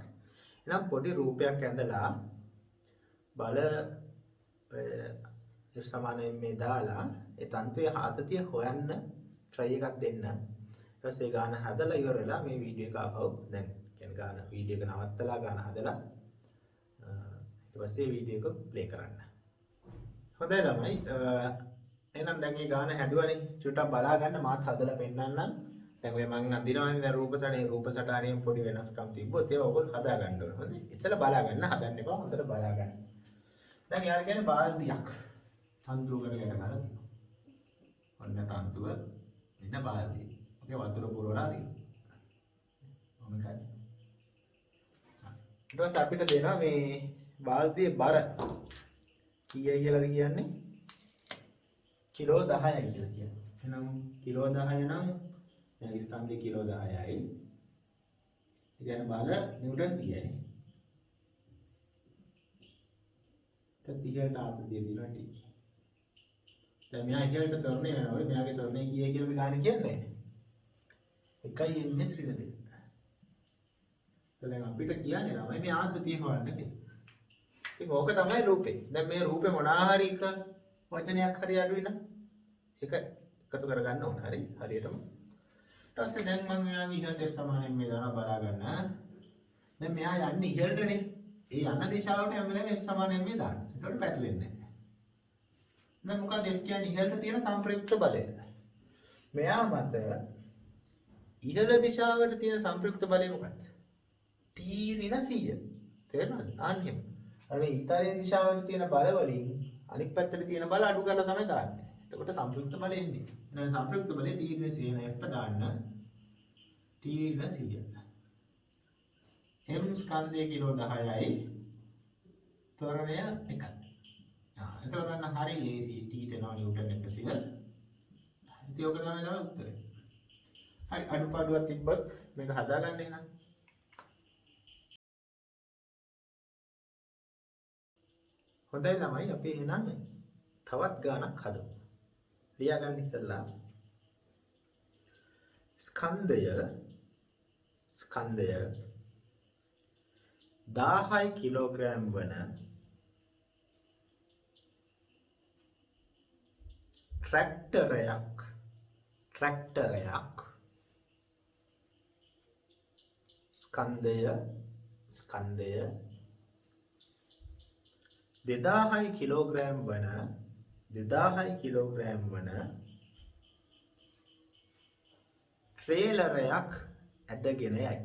එහෙනම් පොඩි රූපයක් ඇඳලා බල සමානයෙන් මේ දාලා ඒ තන්ත්‍රයේ ආතතිය හොයන්න try එකක් දෙන්න. ඊට පස්සේ ගාන හදලා ඉවරලා මේ වීඩියෝ එක ආපහු දැන් කියන්නේ ගාන වීඩියෝ එක නවත්තලා ගාන හදලා ඊට පස්සේ වීඩියෝ එක ප්ලේ කරන්න. හොඳයි ළමයි. එහෙනම් දැන් මේ ගාන හැදුවනේ. චුට්ටක් බලා ගන්න මාත් හදලා පෙන්නන්නම්. දැන් ඔය මං අඳිනවනේ දැන් රූප සටහනේ පොඩි වෙනස්කම් තිබ්බොත් ඒවා ඔයගොල්ලෝ හදා ගන්න ඕනේ. හොඳයි. ඉස්සෙල්ලා බලා ගන්න. හදන්න එපා. හොඳට බලා ගන්න. දැන් යාර කියන්නේ බාල්දියක්. තන්තුරු කරගෙන ගන්න. ඔන්න තන්තුව මෙන්න බාල්දිය. ඔකේ වතුර පුරවලා තියෙනවා. මොකද කරන්නේ? ඊට පස්සේ අපිට දෙනවා මේ බාල්දියේ බර කීයයි කියලාද කියන්නේ? කිලෝ 10යි කියලා කියනවා. එහෙනම් කිලෝ 10 නම් දැන් ස්කන්ධය කිලෝ 10යි. ඒ කියන්නේ බල නිව්ටන් 100යි. ඉතින් ආතතිය දිනවා ටි. දැන් මෙයා ඉහළට තොරණේ වෙනවා. මෙයාගේ තොරණේ කීයයි කියලාද ගාන කියන්නේ? 1යි එන්නේ ශ්‍රීන දෙක. දැන් අපිට කියන්නේ ළමයි මේ ආතතිය හොයන්න කියලා. ඉතින් ඕක තමයි රූපේ. දැන් මේ රූපේ මොනවා හරි එක වචනයක් හරි අඩුයි නම් ඒක එකතු කරගන්න ඕන. හරි හරියටම. ඊට පස්සේ දැන් මම මෙයාගේ ඉහළට සමානයෙන් මේ දානවා බලා ගන්න. දැන් මෙයා යන්නේ ඉහළටනේ. ඒ යන දිශාවට හැම වෙලාවෙම S සමානයෙන් මේ දාන්න. ඒකට පැටලෙන්නේ නැහැ. දැන් මොකද F කියන්නේ ඉහළට තියෙන සංප්‍රයුක්ත බලය. මෙයා මත ඉහළ දිශාවට තියෙන සංප්‍රයුක්ත බලය මොකක්ද? T ඍණ 100. තේරෙනවද? අන්න අර මේ ඊතාලියන් දිශාවට තියෙන බල වලින් අනිත් පැත්තට තියෙන බල අඩු කරලා තමයි දාන්නේ. එතකොට සංප්‍රයුක්ත බලය එන්නේ. එහෙනම් සංප්‍රයුක්ත බලය T ඍණ 100 F දාන්න T ඍණ 100. M ස්කන්ධය කිලෝ 10යි. ත්වරණය 1යි. එතකොට නම් හරි ලේසි. T දෙනවා නිව්ටන් 100. ඉතින් ඔක තමයි උත්තරේ. හරි අඩුපාඩුවක් තිබ්බත් මේක හදාගන්න එහෙනම්. හොඳයි ළමයි අපි එහෙනම් තවත් ගානක් හදමු. ලියා ගන්න ඉස්සෙල්ලා ස්කන්ධය 1000 කිලෝග්‍රෑම් වන ට්‍රැක්ටරයක් ස්කන්ධය 2000 කිලෝග්‍රෑම් වන ට්‍රේලරයක් ඇදගෙන යයි.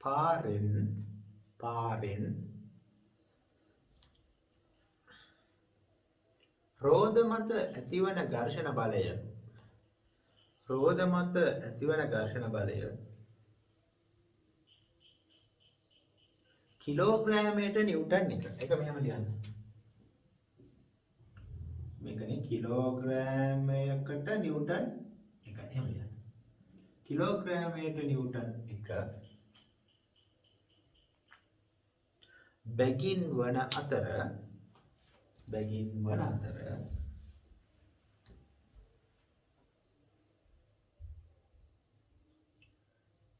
පාරෙන් රෝද මත ඇතිවන ඝර්ෂණ බලය කිලෝග්‍රෑමයට නිව්ටන් 1. ඒක මෙහෙම ලියන්න. මේකනේ කිලෝග්‍රෑමයකට නිව්ටන් 1. එහෙම ලියන්න. කිලෝග්‍රෑමයට නිව්ටන් 1 බැගින් වන අතර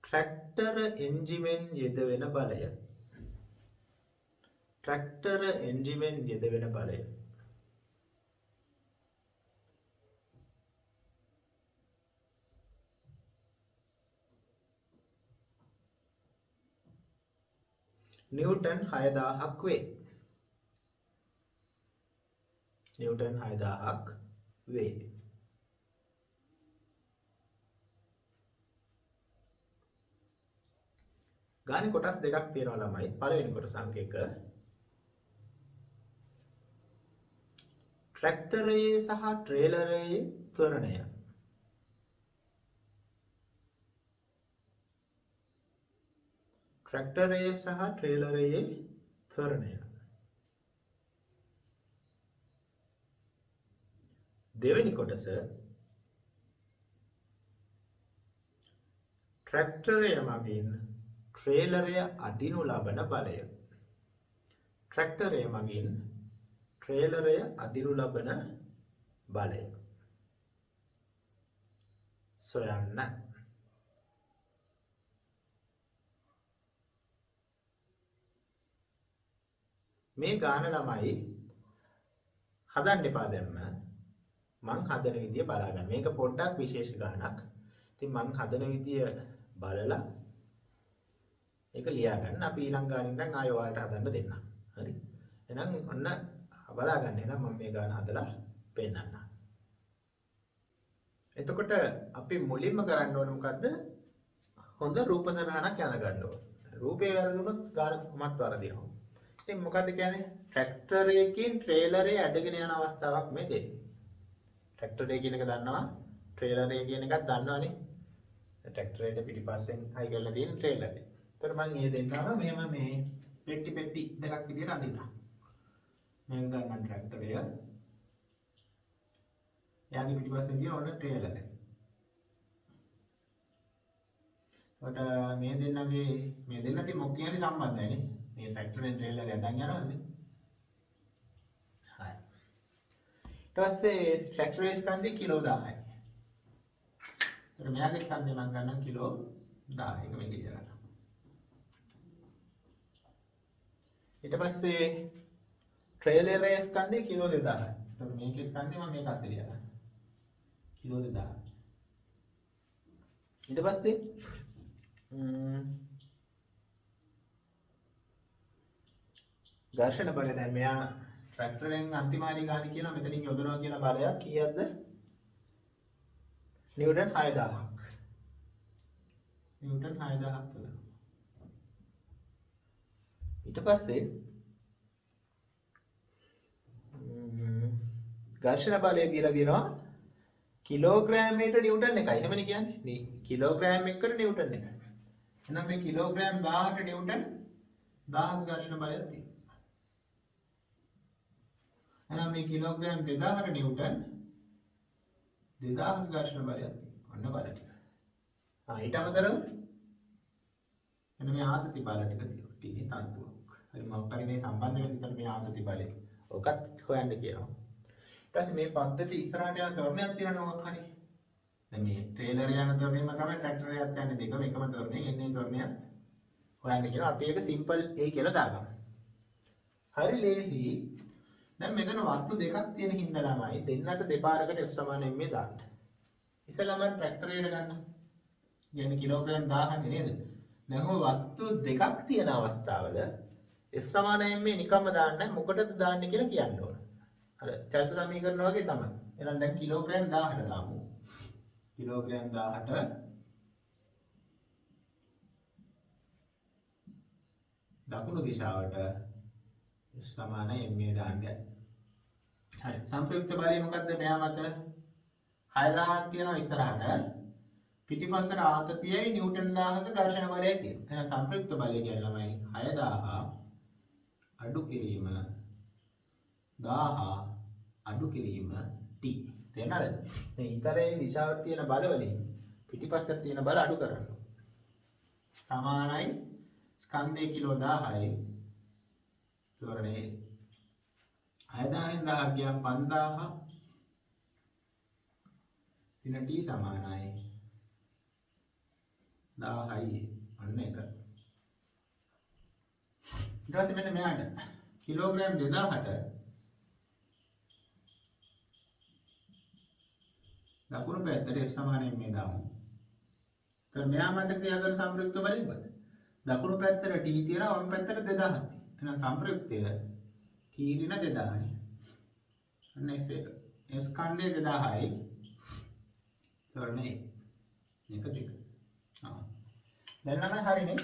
ට්‍රැක්ටර එන්ජිමෙන් යෙදවෙන බලය නිව්ටන් 6000ක් වේ. ගානේ කොටස් දෙකක් තියෙනවා ළමයි. පළවෙනි කොටස අංක 1 ට්‍රැක්ටරයේ සහ ට්‍රේලරයේ ත්වරණය. ට්‍රැක්ටරයේ සහ ට්‍රේලරයේ ත්වරණය. දෙවෙනි කොටස ට්‍රැක්ටරය මගින් ට්‍රේලරය අදිනු ලබන බලය. ට්‍රැක්ටරය මගින් ට්‍රේලරය අදිනු ලබන බලය සොයන්න. මේ ගාන ළමයි හදන්න එපා දැම්ම. මං හදන විදිය බලා ගන්න. මේක පොඩ්ඩක් විශේෂ ගානක්. ඉතින් මං හදන විදිය බලලා ඒක ලියා ගන්න. අපි ඊළඟ ගානින් දැන් ආයෙ ඔයාලට හදන්න දෙන්න. හරි. එහෙනම් ඔන්න බලා ගන්න. එහෙනම් මම මේ ගාන හදලා පෙන්නන්න. එතකොට අපි මුලින්ම කරන්න ඕන මොකද්ද? හොඳ රූප සටහනක් යන ගන්න ඕන. රූපේ වැරදුනොත් ගාන කොහොමත් වරදිනවා. ඉතින් මොකද්ද කියන්නේ? ට්‍රැක්ටරයකින් ට්‍රේලරේ ඇදගෙන යන අවස්ථාවක් මේ දෙන්නේ. ට්‍රැක්ටරය කියන එක දන්නවා, ට්‍රේලරය කියන එකත් දන්නවනේ. ට්‍රැක්ටරයට පිටිපස්සෙන් හයි කරලා තියෙන ට්‍රේලරය. ඒතර මම මේ දෙන්නාම මෙහෙම මේ පෙට්ටි දෙකක් විදියට අඳිනවා. මම ගන්න ට්‍රැක්ටරය. යාගේ පිටිපස්සෙන් තියෙන ඔන්න ට්‍රේලරය. කොට මේ දෙන්න තිය මොකක් කියන්නේ සම්බන්ධයි නේ. මේ ට්‍රැක්ටරෙන් ට්‍රේලරය අදන් යනවානේ. හරි. ඊට පස්සේ ට්‍රැක්ටරේ ස්කන්ධය කිලෝ 1000යි. ඒතර මෙයාගේ ස්කන්ධය මම ගන්නම් කිලෝ 1000. ඒක මේක ඉඳලා. ඊට පස්සේ ට්‍රේලරේ ස්කන්ධය කිලෝ 2000යි. ඒතර මේකේ ස්කන්ධය මම මේක අස්සේ ලියලා. කිලෝ 2000. ඊට පස්සේ ඝර්ෂණ බලය දැන් මෙයා ට්‍රැක්ටරෙන් අන්තිමාරි ගාන කියනවා මෙතනින් යොදනවා කියන බලයක් කීයක්ද? නිව්ටන් 6000ක්. නිව්ටන් 6000ක් කියලා. ඊට පස්සේ ඝර්ෂණ බලය දීලා දෙනවා කිලෝග්‍රෑමයට නිව්ටන් එකයි. එහෙමනේ කියන්නේ. මේ කිලෝග්‍රෑම් එකකට නිව්ටන් එකයි. එහෙනම් මේ කිලෝග්‍රෑම් 1000ට නිව්ටන් 1000ක ඝර්ෂණ බලයක් තියෙනවා. එහෙනම් මේ කිලෝග්‍රෑම් 2000ට නිව්ටන් 2000ක ඝර්ෂණ බලයක් තියෙනවා. ඔන්න බල ටික. ඊට අමතරව එන්න මේ ආතති බල ටික තියෙනවා. ටිකේ තන්තුවක්. හරි මම පරිනේ සම්බන්ධ වෙන විතර මේ ආතති බලය. ඔකත් හොයන්න කියනවා. ඊට පස්සේ මේ පද්ධතිය ඉස්සරහට යන තොරණයක් තියෙනවා මොකක් හරි. දැන් මේ ට්‍රේලර් යන තොරණයම තමයි ට්‍රැක්ටර් එකත් යන්නේ දෙකම එකම තොරණේ එන්නේ තොරණයක් හොයන්න කියනවා. අපි ඒක සිම්පල් A කියලා දාගමු. හරි ලේසි. දැන් මෙතන වස්තු දෙකක් තියෙන හින්දා ළමයි දෙන්නට දෙපාරකට F සමාන m දාන්න. ඉස්සෙල්ලාම ට්‍රැක්ටරේට ගන්න. කියන්නේ කිලෝග්‍රෑම් 1000 නේද? දැන් ඔය වස්තු දෙකක් තියෙන අවස්ථාවල F සමාන m නිකම්ම දාන්න මොකටද දාන්නේ කියලා කියන්න ඕන. අර චලිත සමීකරණ වගේ තමයි. එහෙනම් දැන් කිලෝග්‍රෑම් 1000ට දාමු. කිලෝග්‍රෑම් 1000ට දකුණු දිශාවට සමාන m දාන්න. හරි. සංප්‍රයුක්ත බලය මොකද්ද? මෙයා මත 6000ක් තියෙනවා ඉස්සරහට. පිටිපස්සට ආතතියයි නිව්ටන් 1000ක ඝර්ෂණ බලයයි තියෙනවා. එහෙනම් සංප්‍රයුක්ත බලය කියන්නේ ළමයි 6000 අඩු කිරීම 1000 අඩු කිරීම t. තේරෙනවද? මේ ඉතරේ දිශාවට තියෙන බල වලින් පිටිපස්සට තියෙන බල අඩු කරන්න. සමානයි ස්කන්ධය කිලෝ 1000යි. තොරණේ 6000න් 1000 ගියම් 5000 ඉන t සමානයි 1000යි. අන්න එක. ඊට පස්සේ මෙන්න මෙයාට කිලෝග්‍රෑම් 2000ට දකුණු පැත්තට F සමානයෙන් මේ දාමු. ඒතර මෙයා මත ක්‍රියා කරන සංප්‍රයුක්ත බලය මොකද? දකුණු පැත්තට T තියනවා වම් පැත්තට 2000ක් තියෙනවා. එහෙනම් සංප්‍රයුක්තය T ඍණ 2000යි. අන්න F එක. S ස්කන්ධය 2000යි. තොරණේ එක දෙක. දැන් නම් හරිනේ.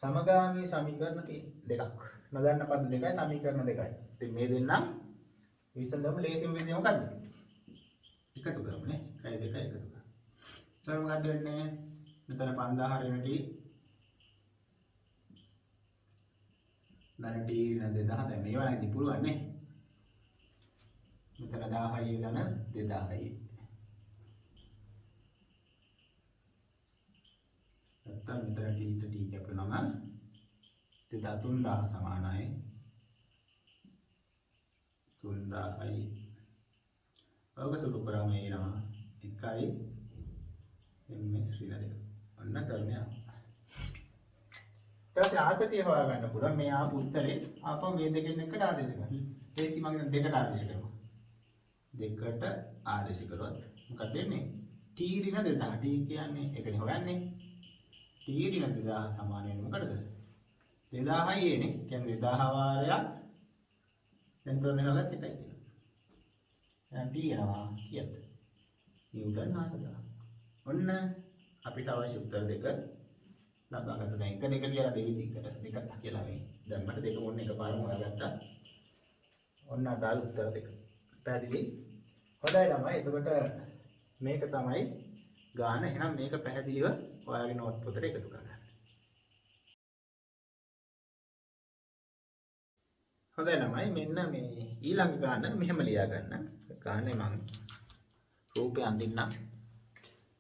සමගාමී සමීකරණ දෙකක්. නොදන්න පද දෙකයි සමීකරණ දෙකයි. ඉතින් මේ දෙන්නම් විසඳුම ලේසිම විදිය මොකද්ද? එකතු කරමු නේ. 1 2 එකතු කරමු. ඊට මොකද්ද වෙන්නේ? මෙතන 5000 ඍණ t ධන t ඍණ 2000 දැන් මේවා නම් ඉතින් පුළුවන් නේ. මෙතන 1000යි ධන 2000යි. නැත්තම් මෙතන t ට t කැපෙනම 3000 සමානයි 3000යි. ඔක සුළු කරාම එනවා 1යි ms ඍණ 2. ඔන්න තරණය. ඊට ආතතිය හොයාගන්න පුළුවන් මේ ආපු උත්තරේ ආපහු මේ දෙකෙන් එකට ආදේශ කරන්න. ඒ සීමාවෙන් දෙකට ආදේශ කරනවා. දෙකට ආදේශ කරොත් මොකක්ද වෙන්නේ? t ඍණ 2000. t කියන්නේ ඒකනේ හොයන්නේ. t ඍණ 2000 සමාන වෙන්නේ මොකටද? 2000යි එන්නේ. කියන්නේ 2000 වාරයක් දැන් තෝරන්නේ හොයගත්ත එකයි කියලා. දැන් t යනවා කීයද? නිව්ටන් 4000. ඔන්න අපිට අවශ්‍ය උත්තර දෙක ලබා ගන්න. දැන් 1 2 කියලා දෙවිදිහකට දෙකක් කියලා මේ. දැන් මට දෙක මොන්නේ එකපාරම හොයාගත්තා. ඔන්න අදාළ උත්තර දෙක. පැහැදිලි? හොඳයි ළමයි. එතකොට මේක තමයි ගාන. එහෙනම් මේක පැහැදිලිව ඔයාගේ නෝට් පොතට එකතු කරගන්න. හොඳයි ළමයි. මෙන්න මේ ඊළඟ ගාන මෙහෙම ලියා ගන්න. ගානේ මම රූපය අඳින්නම්.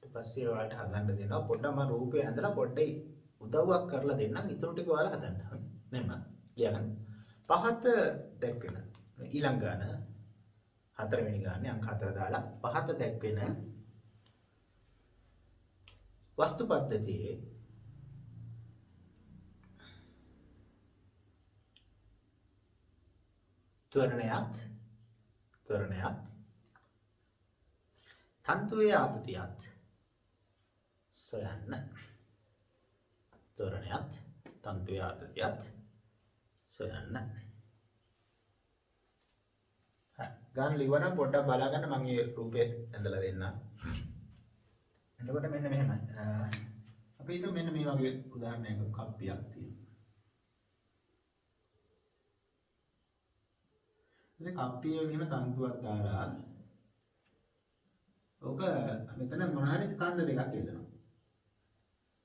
ඊට පස්සේ ඔයාලට හදන්න දෙනවා. පොඩ්ඩක් මම රූපය ඇඳලා පොඩ්ඩේ උදව්වක් කරලා දෙන්නම්. ඊටු ටික ඔයාලා හදන්න. මෙන්න ලියා ගන්න. පහත දැක්වෙන ඊළඟ ගාන හතරවෙනි ගානේ අංක 4 දාලා පහත දැක්වෙන වස්තු පද්ධතියේ ත්වරණයත් තන්තුවේ ආතතියත් සොයන්න. ත්වරණයත් තන්තුවේ ආතතියත් සොයන්න. ගාන ලිවන පොඩ්ඩක් බලා ගන්න මම මේ රූපේ ඇඳලා දෙන්නම්. එතකොට මෙන්න මෙහෙමයි. අපි හිතමු මෙන්න මේ වගේ උදාහරණයක කප්පියක් තියෙනවා. ඉතින් කප්පියේ මෙහෙම තන්තුවක් දාලා ඕක මෙතන මොන හරි ස්කන්ධ දෙකක් යදනවා.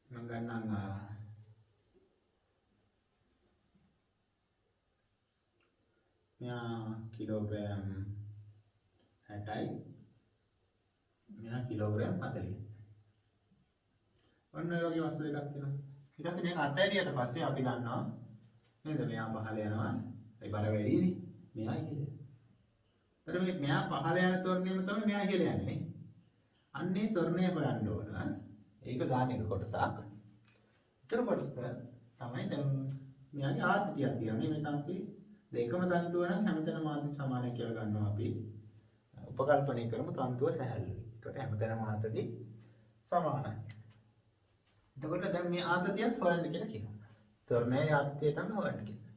මම ගන්නම් මෙයා කිලෝග්‍රෑම් 60යි මෙයා කිලෝග්‍රෑම් 40යි. ඔන්න ඔය වගේ වස්තු දෙකක් තියෙනවා. ඊට පස්සේ මේක අතහැරියට පස්සේ අපි දන්නවා නේද මෙයා පහළ යනවා. ඒ බර වැඩිනේ. මෙයා ඉහළ. ඒතර මේ මෙයා පහළ යන තොරණයම තමයි මෙයා ඉහළ යන්නේ නේ. අන්නේ තොරණය හොයන්න ඕන. ඒක ගාන එක කොටසක්. ඊතර කොටස තමයි දැන් මෙයාගේ ආතතියක් තියෙනවා. මේ තන්තුවේ දෙකම තන්තුව නම් හැමතැනම ආතති සමානයි කියලා ගන්නවා අපි. උපකල්පනය කරමු තන්තුව සැහැල්ලුයි. ඒකට හැමතැනම ආතති සමානයි. එතකොට දැන් මේ ආතතියත් හොයන්න කියලා කියනවා. තොරණයේ ආතතිය තමයි හොයන්න කියන්නේ.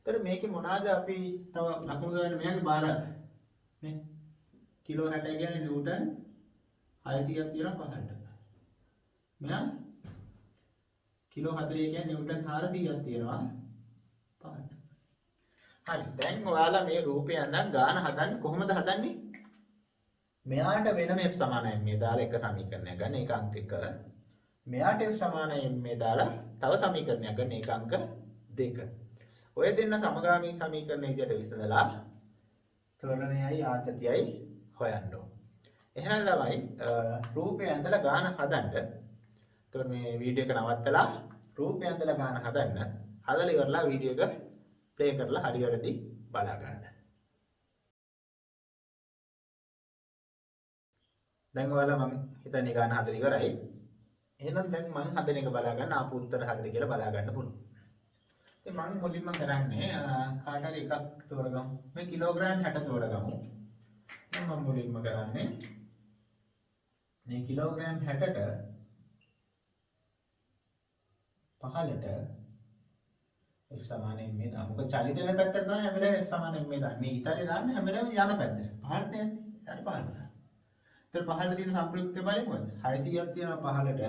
ඒතර මේකේ මොනවාද අපි තව ලකුණු ගන්න මෙයාගේ බාර නේ කිලෝ 60 කියන්නේ නිව්ටන් 600ක් තියෙනවා පහළට. මෙයා කිලෝ 40 කියන්නේ නිව්ටන් 400ක් තියෙනවා පහළට. හරි දැන් ඔයාලා මේ රූපය නම් ගාන හදන්නේ කොහොමද හදන්නේ? මෙයාට වෙනම f සමානයි මේ දාලා එක සමීකරණයක් ගන්න ඒක අංක 1. මෙයාට f සමානයි මේ දාලා තව සමීකරණයක් ගන්න ඒක අංක 2. ඔය දෙන්න සමගාමී සමීකරණ විදියට විසඳලා ත්වරණයයි ආතතියයි හොයන්න ඕන. එහෙනම් ළමයි රූපය ඇඳලා ගාන හදන්න. ඒතකොට මේ වීඩියෝ එක නවත්තලා රූපය ඇඳලා ගාන හදන්න. හදලා ඉවරලා වීඩියෝ එක ප්ලේ කරලා හරි වැරදි බලා ගන්න. දැන් ඔයාලා මම හිතන්නේ ගාන හදලා ඉවරයි. එහෙනම් දැන් මම හදන එක බලා ගන්න ආපු උත්තර හරිද කියලා බලා ගන්න පුළුවන්. ඉතින් මම මුලින්ම කරන්නේ කාට හරි එකක් තෝරගමු. මේ කිලෝග්‍රෑම් 60 තෝරගමු. මම මුලින්ම කරන්නේ මේ කිලෝග්‍රෑම් 60ට පහළට f සමානයි මේ දා. මොකද චලිත වෙන පැත්තට තමයි හැම වෙලාවෙම f සමානයි මේ දා. මේ ඉතාලේ දාන්න හැම වෙලාවෙම යන පැත්තට. පහළට යන්නේ. ඊට පහළට. ඒතර පහළට තියෙන සම්ප්‍රයුක්තය බලමු මොකද? 600ක් තියෙනවා පහළට.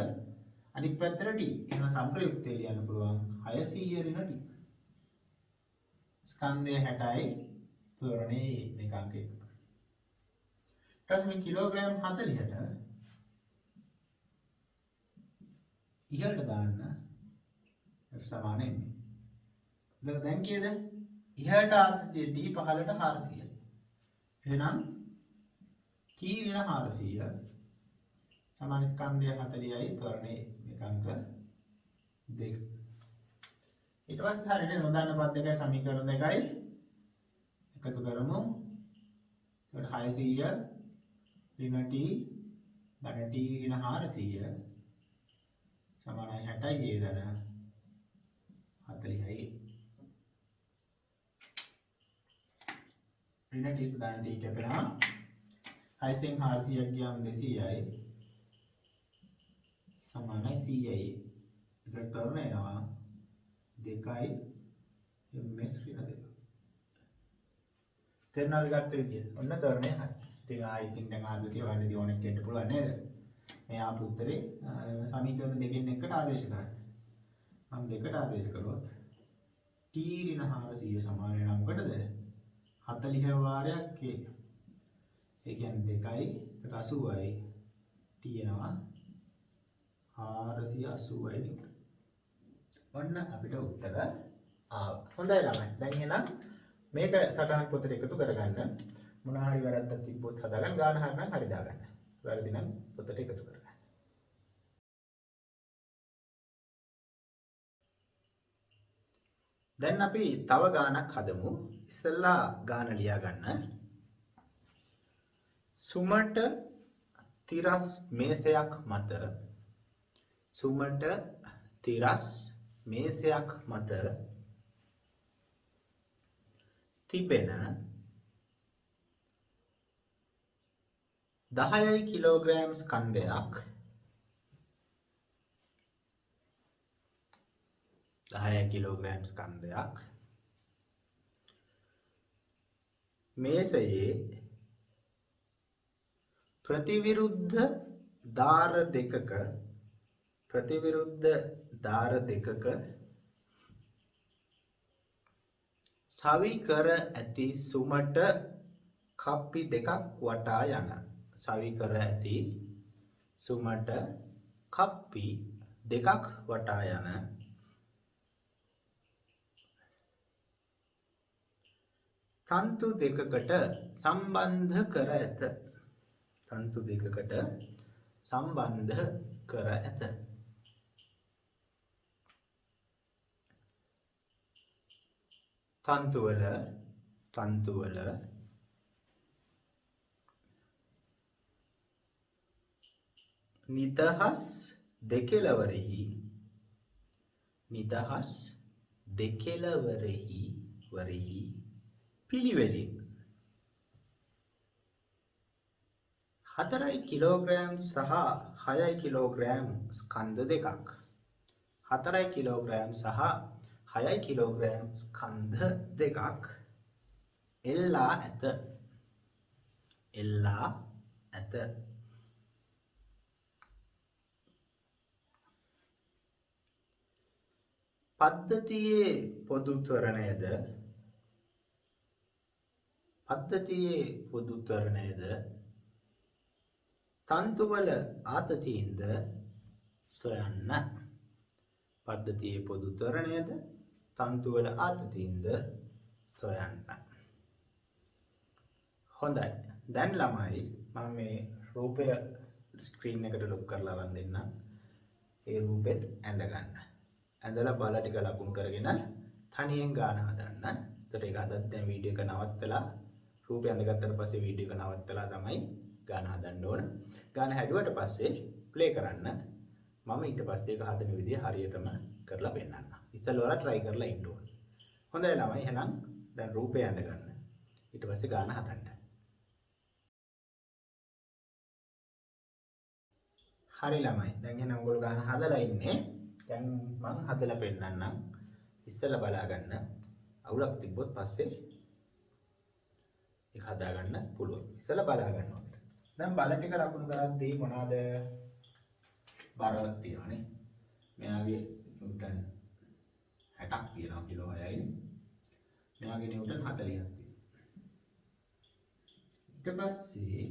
අනිත් පැත්තට t. එහෙනම් සම්ප්‍රයුක්තය ලියන්න පුළුවන් 600 ඍණ t. ස්කන්ධය 60යි තොරණේ මේක අංක 1. ඊට මේ කිලෝග්‍රෑම් 40ට ඉහළට දාන්න f සමානයි මේ. එතකොට දැන් කීයද? ඉහළට ආතතිය t පහළට 400යි. එහෙනම් t ඍණ 400 සමාන ස්කන්ධය 40යි ත්වරණේ එකංක 2. ඊට පස්සේ හරියට නොදන්න පද දෙකයි සමීකරණ දෙකයි එකතු කරමු. එතකොට 600 ඍණ t ධන t ඍණ 400 සමානයි 60යි ගේ ධන 40යි. ඍණ t ධන t කැපෙනවා 600න් 400ක් ගියාම 200යි සමානයි 100යි. එතකොට ත්වරණ එනවා 2යි ms ඍණ 2. තේරුණාද ගත්ත විදිය? ඔන්න ත්වරණය හරි. ඉතින් ඉතින් දැන් ආදතිය වන්නදී ඕනෙක් වෙන්න පුළුවන් නේද? මේ ආපු උත්තරේ සමීකරණ දෙකෙන් එකකට ආදේශ කරන්න. මම දෙකට ආදේශ කළොත් t ඍණ 400 සමාන වෙනවා මොකටද? 40 වාරයක් k. ඒ කියන්නේ 2යි 80යි t එනවා 480යි නේ. ඔන්න අපිට උත්තර ආවා. හොඳයි ළමයි. දැන් එහෙනම් මේක සටහන් පොතට එකතු කරගන්න. මොනවා හරි වැරද්දක් තිබ්බොත් හදාගන්න. ගාන හරිනම් හරි දාගන්න. වැරදි නම් පොතට එකතු කරගන්න. දැන් අපි තව ගානක් හදමු. ඉස්සෙල්ලා ගාන ලියා ගන්න. සුමට තිරස් මේසයක් මත සුමට තිරස් මේසයක් මත තිබෙන 10 කිලෝග්‍රෑම් ස්කන්ධයක් 10 කිලෝග්‍රෑම් ස්කන්ධයක් මේසයේ ප්‍රතිවිරුද්ධ දාර දෙකක සවි කර ඇති සුමට කප්පි දෙකක් වටා යන සවි කර ඇති සුමට කප්පි දෙකක් වටා යන තන්තු දෙකකට සම්බන්ධ කර ඇත. තන්තු දෙකකට සම්බන්ධ කර ඇත. තන්තුවල නිදහස් දෙකෙලවරෙහි පිළිවෙලින් 4 කිලෝග්‍රෑම් සහ 6 කිලෝග්‍රෑම් ස්කන්ධ දෙකක් 4 කිලෝග්‍රෑම් සහ 6 කිලෝග්‍රෑම් ස්කන්ධ දෙකක් එල්ලා ඇත. පද්ධතියේ පොදු ත්වරණයද තන්තුවල ආතතීන්ද සොයන්න. පද්ධතියේ පොදු ත්වරණයද තන්තුවල ආතතීන්ද සොයන්න. හොඳයි. දැන් ළමයි මම මේ රූපය ස්ක්‍රීන් එකට ලොක් කරලා අරන් දෙන්නම්. ඒ රූපෙත් ඇඳ ගන්න. ඇඳලා බල ටික ලකුණු කරගෙන තනියෙන් ගාන හදන්න. එතකොට ඒක අදත් දැන් වීඩියෝ එක නවත්තලා රූපය ඇඳගත්තට පස්සේ වීඩියෝ එක නවත්තලා තමයි ගාන හදන්න ඕන. ගාන හැදුවට පස්සේ ප්ලේ කරන්න. මම ඊට පස්සේ ඒක හදන විදිය හරියටම කරලා පෙන්නන්න. ඉස්සෙල්ලා try කරලා ඉන්න ඕන. හොඳයි ළමයි. එහෙනම් දැන් රූපය ඇඳ ගන්න. ඊට පස්සේ ගාන හදන්න. හරි ළමයි. දැන් එහෙනම් ඔයගොල්ලෝ ගාන හදලා ඉන්නේ. දැන් මං හදලා පෙන්නන්නම්. ඉස්සෙල්ලා බලා ගන්න. අවුලක් තිබ්බොත් පස්සේ ඒක හදා ගන්න පුළුවන්. ඉස්සෙල්ලා බලා ගන්න ඕනේ. දැන් බල ටික ලකුණු කරද්දී මොනවාද බරක් තියෙනවනේ. මෙයාගේ නිව්ටන් 60ක් තියෙනවා කිලෝ 6යි. මෙයාගේ නිව්ටන් 40ක් තියෙනවා. ඊට පස්සේ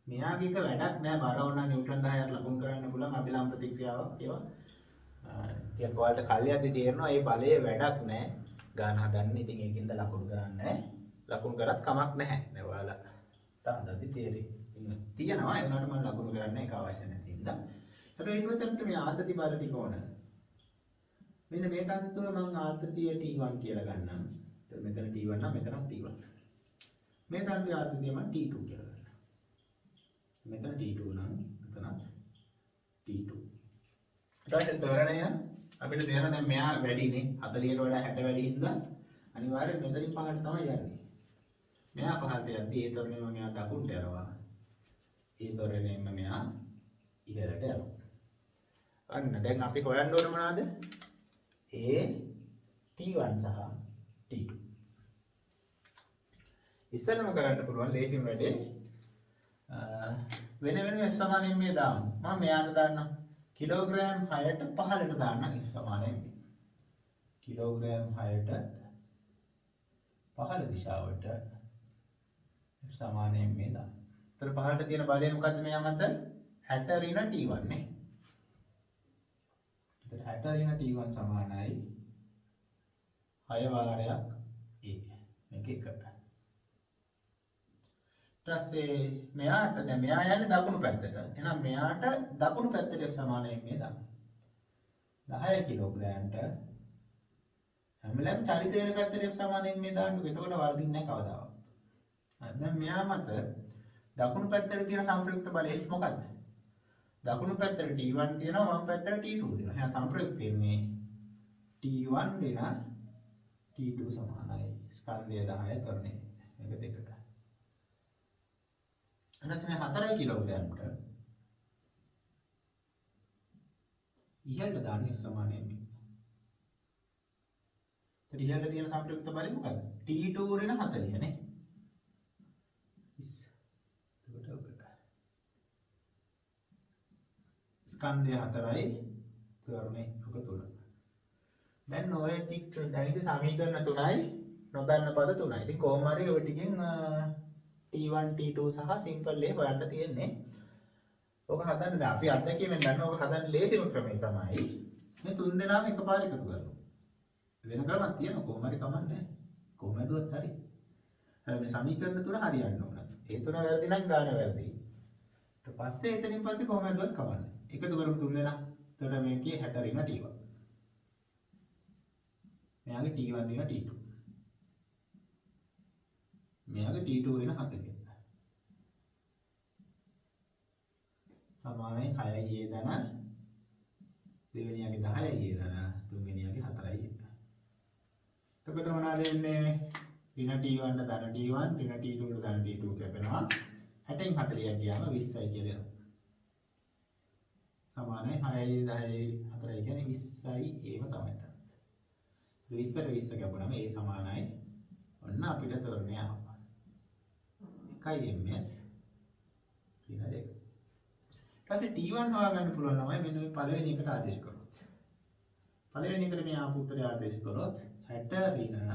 මෙයාගේ එක වැඩක් නෑ බර වුණා නිව්ටන් 10ක් ලකුණු කරන්න පුළුවන් අභිලම් ප්‍රතික්‍රියාවක් ඒවා ටිකක් ඔයාලට කල්යද්දි තේරෙනවා ඒ බලයේ වැඩක් නෑ ගාන හදන්න. ඉතින් ඒකින්ද ලකුණු කරන්නේ ලකුණු කරත් කමක් නැහැ. නේ ඔයාලට අදදි තේරෙයි. ඉතින් තියනවා ඒ වුණාට මම ලකුණු කරන්න ඒක අවශ්‍ය නැති හින්දා. හැබැයි ඊට පස්සේ අපිට මේ ආතති බල ටික ඕන. මෙන්න මේ තන්තුව මම ආතතිය T1 කියලා ගන්නම්. එතකොට මෙතන T1 නම් මෙතනත් T1. මේ තන්තුවේ ආතතිය මම T2 කියලා ගන්නවා. මෙතන T2 නම් මෙතනත් T2. ඊට පස්සේ ත්වරණය අපිට තේරෙනවා දැන් මෙයා වැඩිනේ 40ට වඩා 60 වැඩි හින්දා අනිවාර්යෙන් මෙතනින් පහළට තමයි යන්නේ. මෙයා පහළට යද්දී ඒ ත්වරණයම මෙයා දකුණට යනවා. ඒ ත්වරණයෙන්ම මෙයා ඉහළට යනවා. අන්න දැන් අපි හොයන්න ඕන මොනවාද? A T1 සහ T2. ඉස්සෙල්ලම කරන්න පුළුවන් ලේසිම වැඩේ වෙන වෙනම F සමාන මේ දාමු. මම මෙයාට දාන්නම් කිලෝග්‍රෑම් 6ට 15ට දාන්නම් F සමාන මේ. කිලෝග්‍රෑම් 6ට 15 දිශාවට F සමාන මේ දාන්න. ඒතර 15ට තියෙන බලය මොකද්ද මෙයා මත? 60 ඍණ T1 නේ. ඒතර 60 ඍණ T1 සමානයි 6 වාරයක් A. මේක එක. ඊටසේ මෙයාට දැන් මෙයා යන්නේ දකුණු පැත්තට. එහෙනම් මෙයාට දකුණු පැත්තට සමානයි මේ දාන්න. 10 කිලෝග්‍රෑම්ට හැමලෙම චලිත වෙන පැත්තට සමානයි මේ දාන්නකො. එතකොට වර්ධින්නේ නැහැ කවදාවත්. හරි. දැන් මෙයා මත දකුණු පැත්තට තියෙන සංප්‍රයුක්ත බලය F මොකද්ද? දකුණු පැත්තට T1 තියෙනවා වම් පැත්තට T2 තියෙනවා. එහෙනම් සංප්‍රයුක්ත වෙන්නේ T1 ඍණ T2 සමානයි. ස්කන්ධය 10 කරන්නේ. මේක දෙකට. ඊට මේ 4 කිලෝග්‍රෑම්ට ඉහළට දාන්න සමානයි මේ. ඒත් ඉහළට තියෙන සංප්‍රයුක්ත බලය මොකද්ද? T2 ඍණ 40 නේ. ස්කන්ධය 4යි ත්වරණය ඔක 3. දැන් ඔය ටික දැන් ඉතින් සමීකරණ 3යි නොදන්න පද 3යි. ඉතින් කොහොම හරි ඔය ටිකෙන් T1 T2 සහ සිම්පල් A හොයන්න තියෙන්නේ. ඔක හදන්න දැන් අපි අත්දැකීමෙන් දන්න ඔක හදන්න ලේසිම ක්‍රමය තමයි මේ තුන් දෙනාම එකපාර එකතු කරනවා. වෙන ක්‍රමයක් තියෙනවා කොහොම හරි කමන්නේ. කොහොම හදුවත් හරි. හැබැයි මේ සමීකරණ 3 හරියන්න ඕන. ඒ 3 වැරදි නම් ගාන වැරදි. ඊට පස්සේ එතනින් පස්සේ කොහොම හදුවත් කමන්නේ. එකතු කරමු තුන් දෙනා. එතකොට මේකේ 60 ඍණ T1. මෙයාගේ T1 ඍණ T2. මෙයාගේ T2 ඍණ 40. සමානයි 6යි A ධන දෙවෙනියාගේ 10යි A ධන තුන්වෙනියාගේ 4යි A. එතකොට මොනවාද වෙන්නේ? ඍණ T1 ට ධන T1 ඍණ T2 ට ධන T2 කැපෙනවා. 60න් 40ක් ගියාම 20යි කියලා එනවා. සමානයි 6යි 10යි 4යි කියන්නේ 20යි ඒම තමයි. 20ට 20 කැපුණාම ඒ සමානයි ඔන්න අපිට තෝරන්නේ ආවා. 1යි ms ඍණ 2. ඊපස්සේ T1 හොයාගන්න පුළුවන් ළමයි මෙන්න මේ පළවෙනි එකට ආදේශ කරොත්. පළවෙනි එකට මේ ආපු උත්තරය ආදේශ කරොත් 60 ඍණ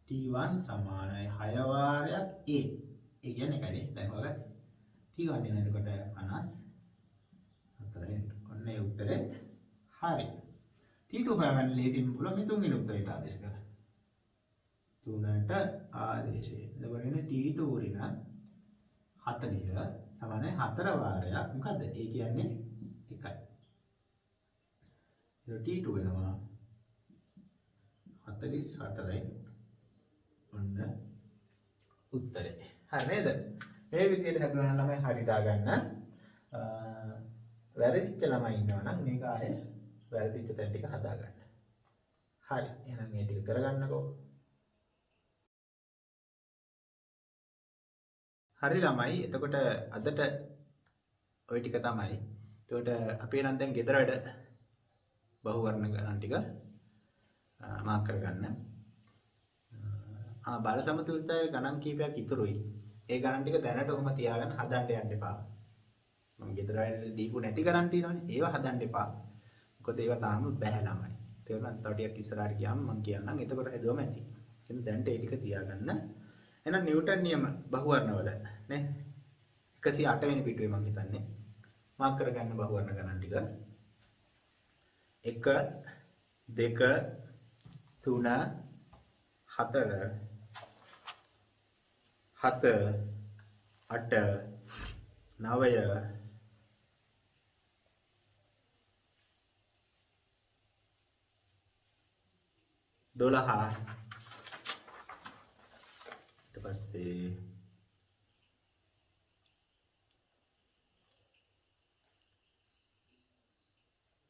T1 සමානයි 6 වාරයක් A. ඒ කියන්නේ එකයි දැන් හොයාගත්තා. T1 එනකොට 50 ඔන්න ඒ උත්තරෙත් හරි. T2 හොයාගන්න ලේසිම පුළුවන් මේ තුන්වෙනි උත්තරයට ආදේශ කරන්න. 3ට ආදේශය. එතකොට එන්නේ T2 ඍණ 40 සමානයි 4 වාරයක් මොකද්ද? ඒ කියන්නේ 1යි. ඒක T2 වෙනවා 44යි. ඔන්න උත්තරේ. හරි නේද? මේ විදිහට හදුවා නම් ළමයි හරි දාගන්න. වැරදිච්ච ළමයි ඉන්නවා නම් මේක ආයේ වැරදිච්ච තැන් ටික හදාගන්න. හරි. එහෙනම් මේ ටික කරගන්නකෝ. හරි ළමයි. එතකොට අදට ওই ටික තමයි. එතකොට අපි නම් දැන් ගෙදර වැඩ බහුවර්ණ ගණන් ටික මාක් කරගන්න. බල සමතුලිතතාවයේ ගණන් කීපයක් ඉතුරුයි. ඒ ගණන් ටික දැනට ඔහොම තියාගෙන හදන්න යන්න එපා. මම ගෙදර වැඩ දීපු නැති ගණන් තියෙනවානේ. ඒවා හදන්න එපා. මොකද ඒවා තාම බෑ ළමයි. තේරුණාද? තව ටිකක් ඉස්සරහට ගියාම මම කියන්නම්. එතකොට හදුවම ඇති. එහෙනම් දැන්ට ඒ ටික තියාගන්න. එහෙනම් නිව්ටන් නියම බහුවර්ණවල නේ 108 වෙනි පිටුවේ මම හිතන්නේ මාක් කරගන්න බහුවර්ණ ගණන් ටික 1 2 3 හතර හත අට නවය දොළහ ඊට පස්සේ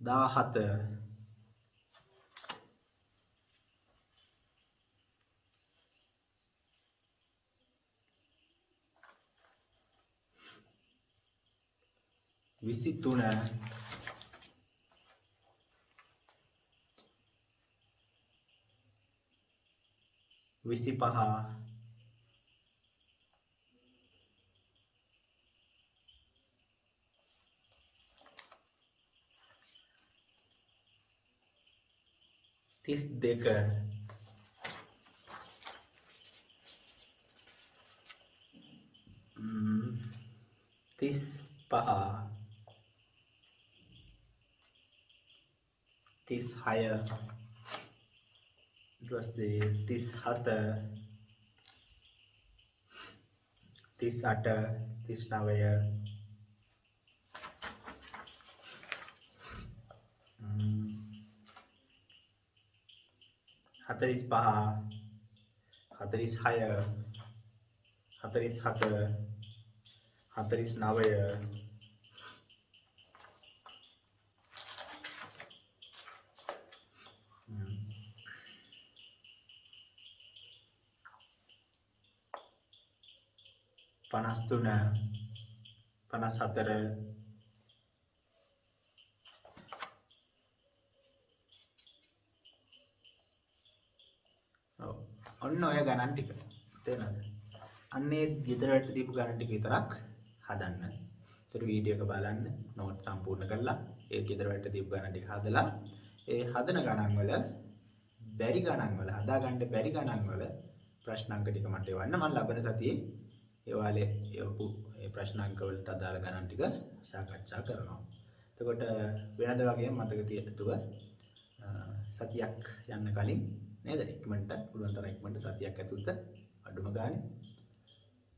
17 23 25 32 35 36 ඊට පස්සේ 37 38 39 45 46 47 49 53 54 ඔන්න ඔය ගණන් ටික තේරෙනවද? අන්නේ ගෙදරට දීපු ගණන් ටික විතරක් හදන්න. ඒතර වීඩියෝ එක බලන්න නෝට් සම්පූර්ණ කරලා ඒ ගෙදරට දීපු ගණන් ටික හදලා ඒ හදන ගණන් වල බැරි ගණන් වල හදාගන්න බැරි ගණන් වල ප්‍රශ්නාංක ටික මට එවන්න. මම ලබන සතියේ ඒවාලේ ඒ ප්‍රශ්නාංක වලට අදාළ ගණන් ටික සාකච්ඡා කරනවා. එතකොට වෙනද වගේ මතක තියතුව සතියක් යන්න කලින් නේද ඉක්මනට පුළුවන් තරම් ඉක්මනට සතියක් ඇතුළත අඩුම ගානේ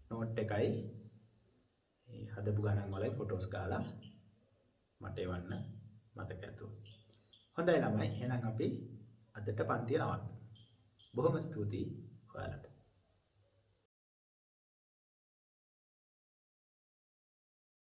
නෝට් එකයි මේ හදපු ගණන් වලයි ෆොටෝස් ගාලා මට එවන්න මතක ඇතුව. හොඳයි ළමයි එහෙනම් අපි අදට පන්තිය නවත්තමු. බොහොම ස්තුතියි ඔයාලට.